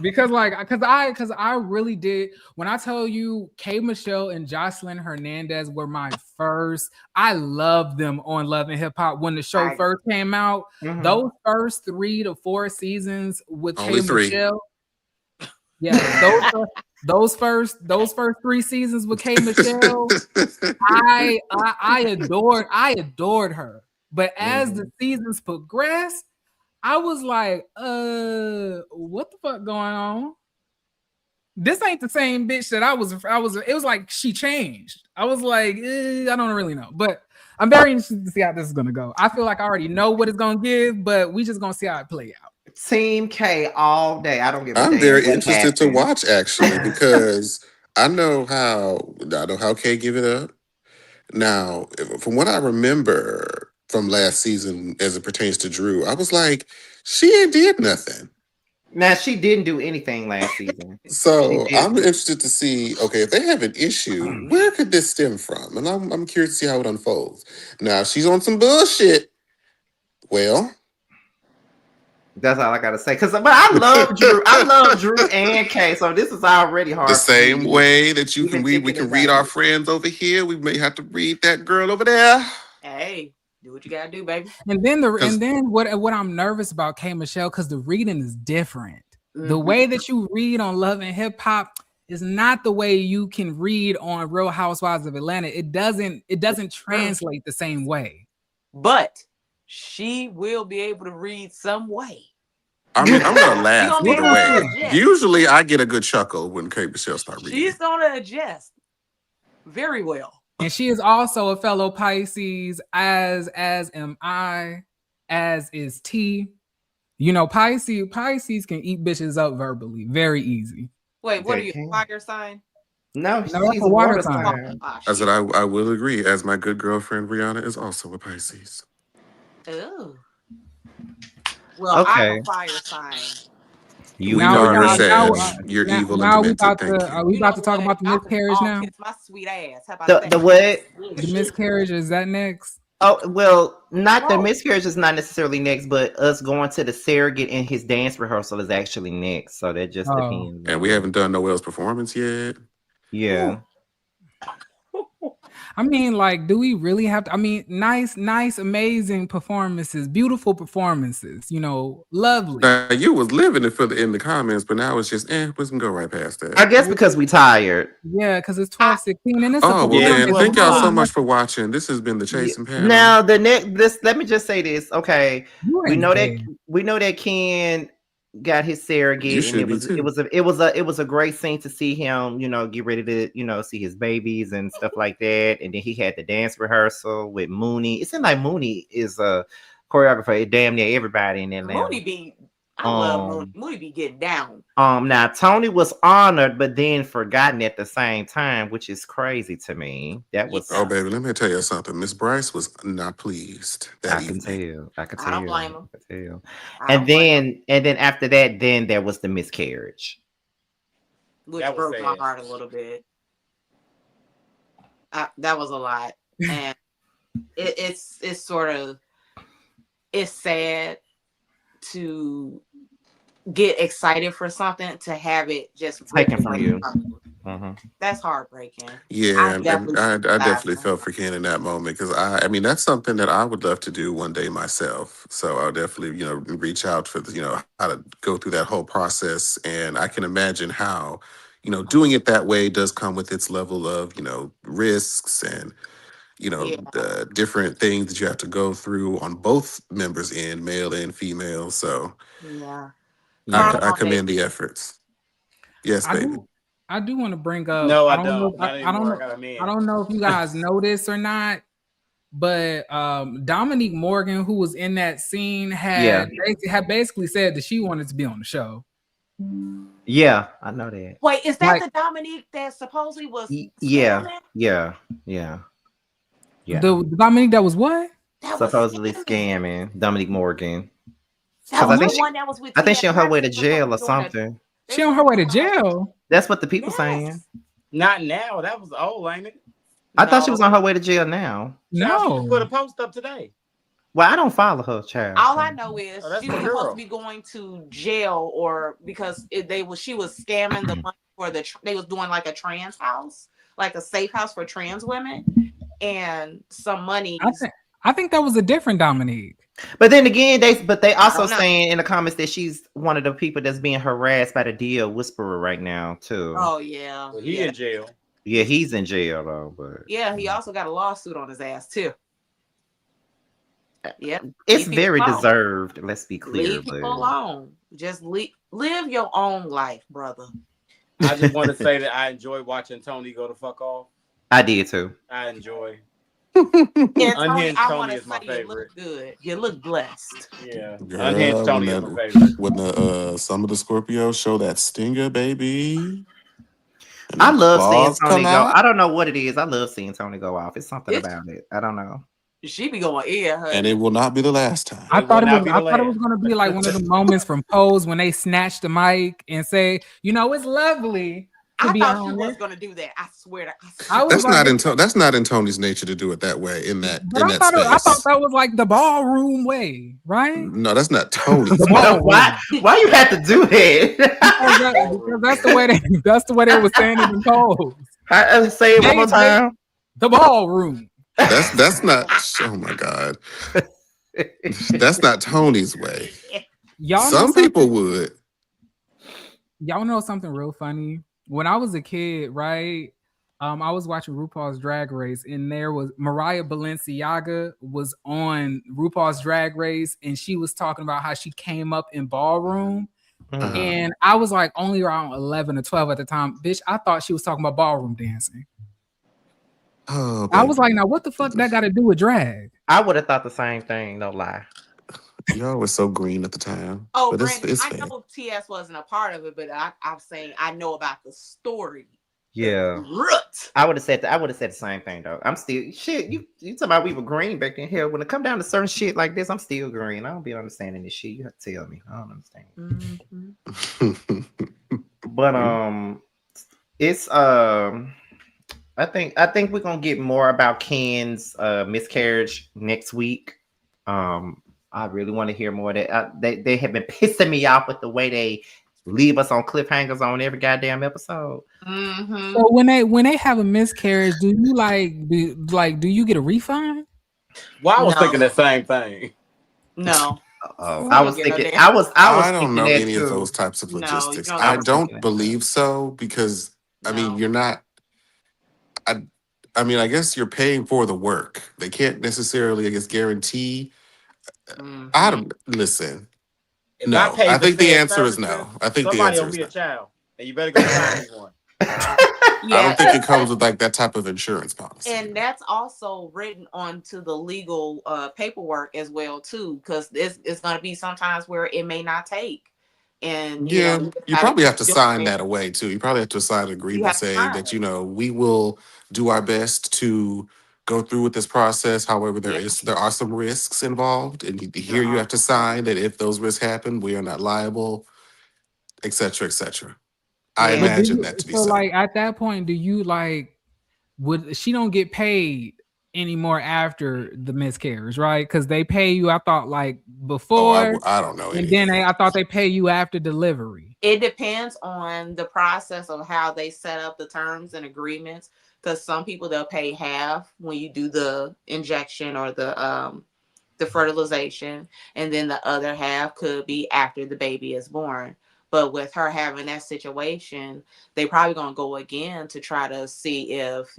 because I really did. When I tell you, K. Michelle and Jocelyn Hernandez were my first. I loved them on Love and Hip Hop when the show first came out. Those first 3 to 4 seasons with K. Michelle. Yeah, those first 3 seasons with K. Michelle, I adored her. But as the seasons progressed, I was like, what the fuck going on? This ain't the same bitch that I was. It was like she changed. I was like, I don't really know. But I'm very interested to see how this is gonna go. I feel like I already know what it's gonna give, but we just gonna see how it play out. Team K all day. I don't give a damn. I'm very interested to watch actually because I know how K give it up. Now, from what I remember from last season as it pertains to Drew, I was like, she ain't did nothing. Now, she didn't do anything last season. So I'm interested to see, okay, if they have an issue, where could this stem from? And I'm curious to see how it unfolds. Now, if she's on some bullshit, well, that's all I gotta say. But I love Drew. I love Drew and Kay. So this is already hard. The same way that you can read, we can read our friends over here. We may have to read that girl over there. Hey, do what you gotta do, baby. And then what I'm nervous about K. Michelle, because the reading is different. The way that you read on Love and Hip Hop is not the way you can read on Real Housewives of Atlanta. It doesn't translate the same way. But she will be able to read some way. I mean, I'm gonna laugh gonna be either able to way. adjust. Usually, I get a good chuckle when Kate Michelle start reading. She's gonna adjust very well. And she is also a fellow Pisces, as am I, as is T. You know, Pisces can eat bitches up verbally, very easy. Wait, what They are you, can. fire sign? No, that's she's a a water water sign. sign. I said I will agree, as my good girlfriend Rihanna is also a Pisces. Ooh. Well, Okay. I'm a fire sign. We know you're Sag. You're now, evil now and demented. Thank you. are we about to talk about the miscarriage now? Kiss my sweet ass. How about that? The what? The miscarriage, is that next? Oh, well, not the miscarriage is not necessarily next, but us going to the surrogate and his dance rehearsal is actually next. So that just depends. And we haven't done Noel's performance yet. Yeah. I mean, like, do we really have to? I mean, nice, amazing performances, beautiful performances, you know, lovely. Now, you was living it in the comments, but now it's just, we can go right past that. I guess because we tired. Yeah, because it's 12:16 and it's well then, thank y'all so much for watching. This has been the Chasing Panel. Now the next, let me just say this. Okay, we know that Ken got his surrogate, and it was a great scene to see him, you know, get ready to, you know, see his babies and stuff like that. And then he had the dance rehearsal with Mooney. It seemed like Mooney is a choreographer. Damn near everybody in Atlanta. Mooney be, I love Mooney. Mooney be getting down. Now Tony was honored, but then forgotten at the same time, which is crazy to me. That was baby, let me tell you something. Miss Bryce was not pleased that evening. I can tell. I don't blame him. I can tell. And then after that, then there was the miscarriage, which broke my heart a little bit. That was a lot, and it's sad to get excited for something to have it just taken from you. That's heartbreaking. Yeah, I definitely felt for Ken in that moment, because I mean that's something that I would love to do one day myself. So I'll definitely, you know, reach out for how to go through that whole process, and I can imagine how, you know, doing it that way does come with its level of, you know, risks and, you know, the different things that you have to go through on both members' end, male and female. So I commend the efforts. Yes, baby. I do want to bring up. No, I don't. don't. I don't know if you guys noticed or not, but Dominique Morgan, who was in that scene, had basically said that she wanted to be on the show. Yeah, I know that. Wait, is that the Dominique that supposedly was? Yeah. The Dominique that was what? Supposedly scamming Dominique Morgan. That was the one that was with. I think she on her way to jail or something. She on her way to jail. That's what the people saying. Not now. That was old, ain't it? I thought she was on her way to jail now. No, she put a post up today. Well, I don't follow her, child. All I know is she was supposed to be going to jail, or because she was scamming the money for they was doing like a trans house, like a safe house for trans women, and some money. I think that was a different Dominique. But then again, they also saying in the comments that she's one of the people that's being harassed by the deal whisperer right now too. Oh yeah, well, he in jail. Yeah, he's in jail though, but he also got a lawsuit on his ass too. Yeah, it's very deserved. Let's be clear. Leave people alone. Just live your own life, brother. I just want to say that I enjoy watching Tony go the fuck off. I did too. I enjoy. Unhinged Tony is my favorite. You look good. You look blessed. Yeah, Unhinged Tony is my favorite. When some of the Scorpios show that stinger, baby. I love seeing Tony go. I don't know what it is. I love seeing Tony go off. It's something about it. I don't know. She be going and it will not be the last time. I thought it was going to be like one of the moments from Pose when they snatch the mic and say, you know, it's lovely. I thought she was going to do that. I swear. That's not in Tony's nature to do it that way. I thought that was like the ballroom way, right? No, that's not Tony's. Why you have to do that? because that's the way they were saying it in Pose. I say it one more time. The ballroom. That's not. Oh my God. That's not Tony's way. Some people would. Y'all know something real funny? When I was a kid, right? I was watching RuPaul's Drag Race, and there was Mariah Balenciaga was on RuPaul's Drag Race, and she was talking about how she came up in ballroom. Mhm. And I was like only around 11 or 12 at the time. Bitch, I thought she was talking about ballroom dancing. Oh, I was like, now what the fuck that got to do with drag? I would have thought the same thing, no lie. y'all was so green at the time. Oh, But Brandon, it's I fair. know TS wasn't a part of it, but I'm saying I know about the story. Yeah. Root. I would have said the same thing though. I'm still shit. You talking about we were green back then? Hell, when it come down to certain shit like this, I'm still green. I don't be understanding this shit. You have to tell me. I don't understand. Mm-hmm. But it's I think we're gonna get more about Ken's miscarriage next week. I really want to hear more of that. They have been pissing me off with the way they leave us on cliffhangers on every goddamn episode. Mm-hmm. So when they have a miscarriage, do you do you get a refund? Well, I was No. thinking the same thing. No. I was get no thinking. damn- I was I don't thinking know that any too. of those types of No, you logistics. don't I get a don't refund. believe so because I mean No. you're not. I mean I guess you're paying for the work. They can't necessarily I guess guarantee. Mhm. I don't listen. If I No, pay I for think the said answer is services, no. I think the somebody answer owe is me a no. child, and you better go find me one. I Yeah, don't think it comes with like that type of insurance policy. and that's also written onto the legal paperwork as well too, because it's going to be sometimes where it may not take, and Yeah, you you probably have to keep sign doing it. that away too. You probably have to sign an You agreement have to saying sign that, it. we will do our best to go through with this process. However, there Yeah. are some risks involved. And here you have to sign that if those risks happen, we are not liable, et cetera, et cetera. I Yeah. But do imagine you, that to be so so. like at that point, do you would she don't get paid anymore after the miscarriage, right? Because they pay you, I thought like before, I don't know and then anything. I thought they pay you after delivery. It depends on the process of how they set up the terms and agreements. Because some people they'll pay half when you do the injection or the fertilization, and then the other half could be after the baby is born. But with her having that situation, they probably gonna go again to try to see if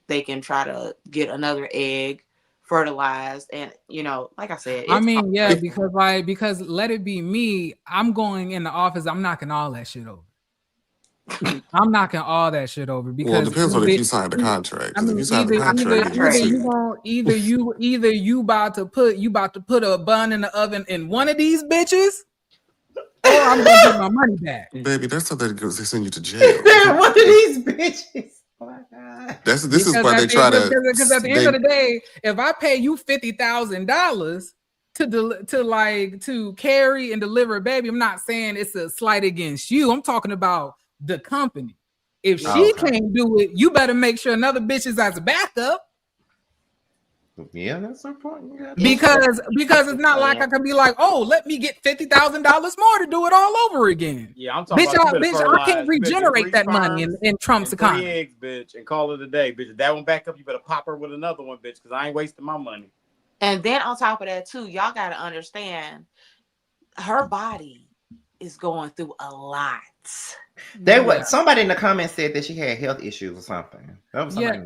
they can try to get another egg fertilized, and like I said, I it's mean, yeah, hard. because let it be me, I'm going in the office, I'm knocking all that shit over. I'm knocking all that shit over Well, it because depends on if you signed the contract. I Because if mean, you signed the contract, you can sue. either you about to put a bun in the oven in one of these bitches, or I'm gonna get my money back. Baby, that's how they send you to jail. One of these bitches. Oh my god. This is why they try to. Because at the end of the day, if I pay you $50,000 to carry and deliver a baby, I'm not saying it's a slight against you. I'm talking about the company. If she can't do it, you better make sure another bitch is as a backup. Yeah, that's important. Because it's not like I can be like, oh, let me get $50,000 more to do it all over again. Yeah, I'm talking Bitch, about I can't regenerate that money in Trump's economy. 3 eggs, bitch, and call it a day, bitch. If that one back up, you better pop her with another one, bitch, because I ain't wasting my money. And then on top of that, too, y'all got to understand, her body is going through a lot. Somebody in the comments said that she had health issues or something. That was somebody.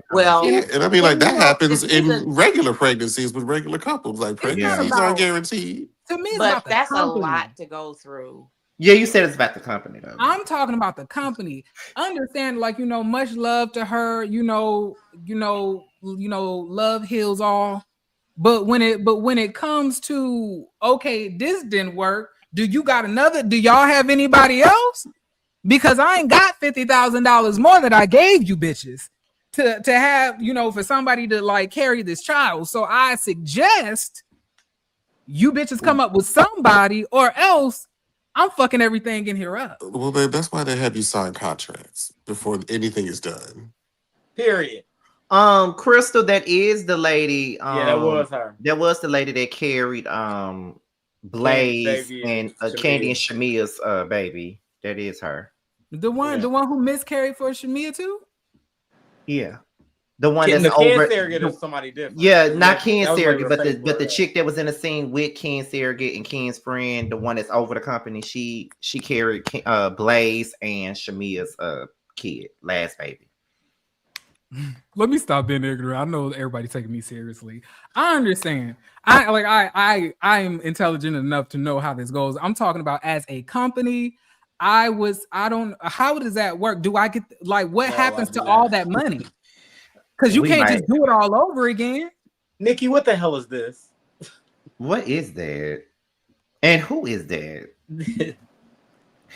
And I mean, like that happens in regular pregnancies with regular couples. Like pregnancies aren't guaranteed. To me, it's but about the that's company. a lot to go through. Yeah, you said it's about the company though. I'm talking about the company. Understand, much love to her. Love heals all. But when it comes to this didn't work. Do y'all have anybody else? Because I ain't got $50,000 more that I gave you bitches to have, for somebody to carry this child. So I suggest you bitches come up with somebody, or else I'm fucking everything in here up. Well, babe, that's why they have you sign contracts before anything is done. Period. Crystal, that is the lady. Yeah, that was her. That was the lady that carried Blaze and Candy and Shamia's baby. That is her. The one who miscarried for Shamia too? Yeah. The one that's Ken over. Surrogate is somebody different. Yeah, not Ken That was Surrogate, regular but the Facebook. chick that was in the scene with Ken Surrogate and Ken's friend, the one that's over the company, she carried Blaze and Shamia's kid, last baby. Let me stop being ignorant. I know everybody's taking me seriously. I understand. I am intelligent enough to know how this goes. I'm talking about as a company. How does that work? Do I get like what happens to all that money? Because you can't just do it all over again. Nikki, what the hell is this? What is that? And who is that?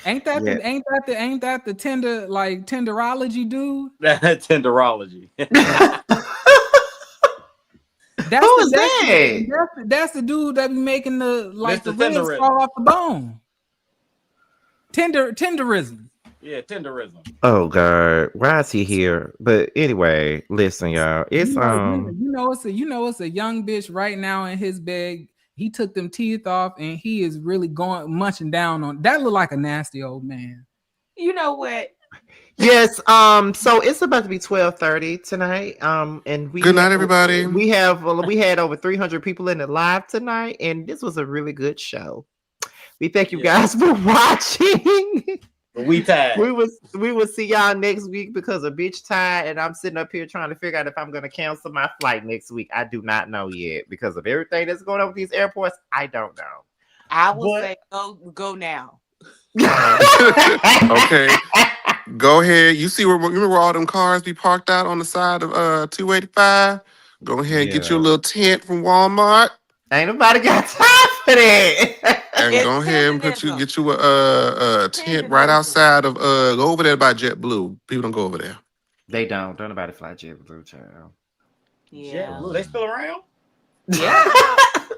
Ain't that the tenderology dude? Tenderology. Who is that? That's the dude that be making the ribs Tenderism. fall off the bone. Tenderism. Yeah, tenderism. Oh God, why is he here? But anyway, listen, y'all. It's it's a young bitch right now in his bed. He took them teeth off and he is really munching down on that. Look like a nasty old man. You know what? Yes. So it's about to be 12:30 tonight. And Good night, everybody. We had over 300 people in the live tonight, and this was a really good show. We thank you guys for watching. We tired. We will see y'all next week because a bitch tired, and I'm sitting up here trying to figure out if I'm going to cancel my flight next week. I do not know yet because of everything that's going on with these airports. I don't know. I will say go now. Okay, go ahead. You see where all them cars be parked out on the side of 285? Go ahead and get your little tent from Walmart. Ain't nobody got time for that. And go ahead and get you a tent right outside of go over there by JetBlue. People don't go over there. They don't. Don't nobody fly JetBlue, child. Yeah. JetBlue. They still around? Yeah.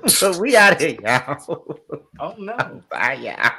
So we out here, y'all. Oh no. Bye, y'all.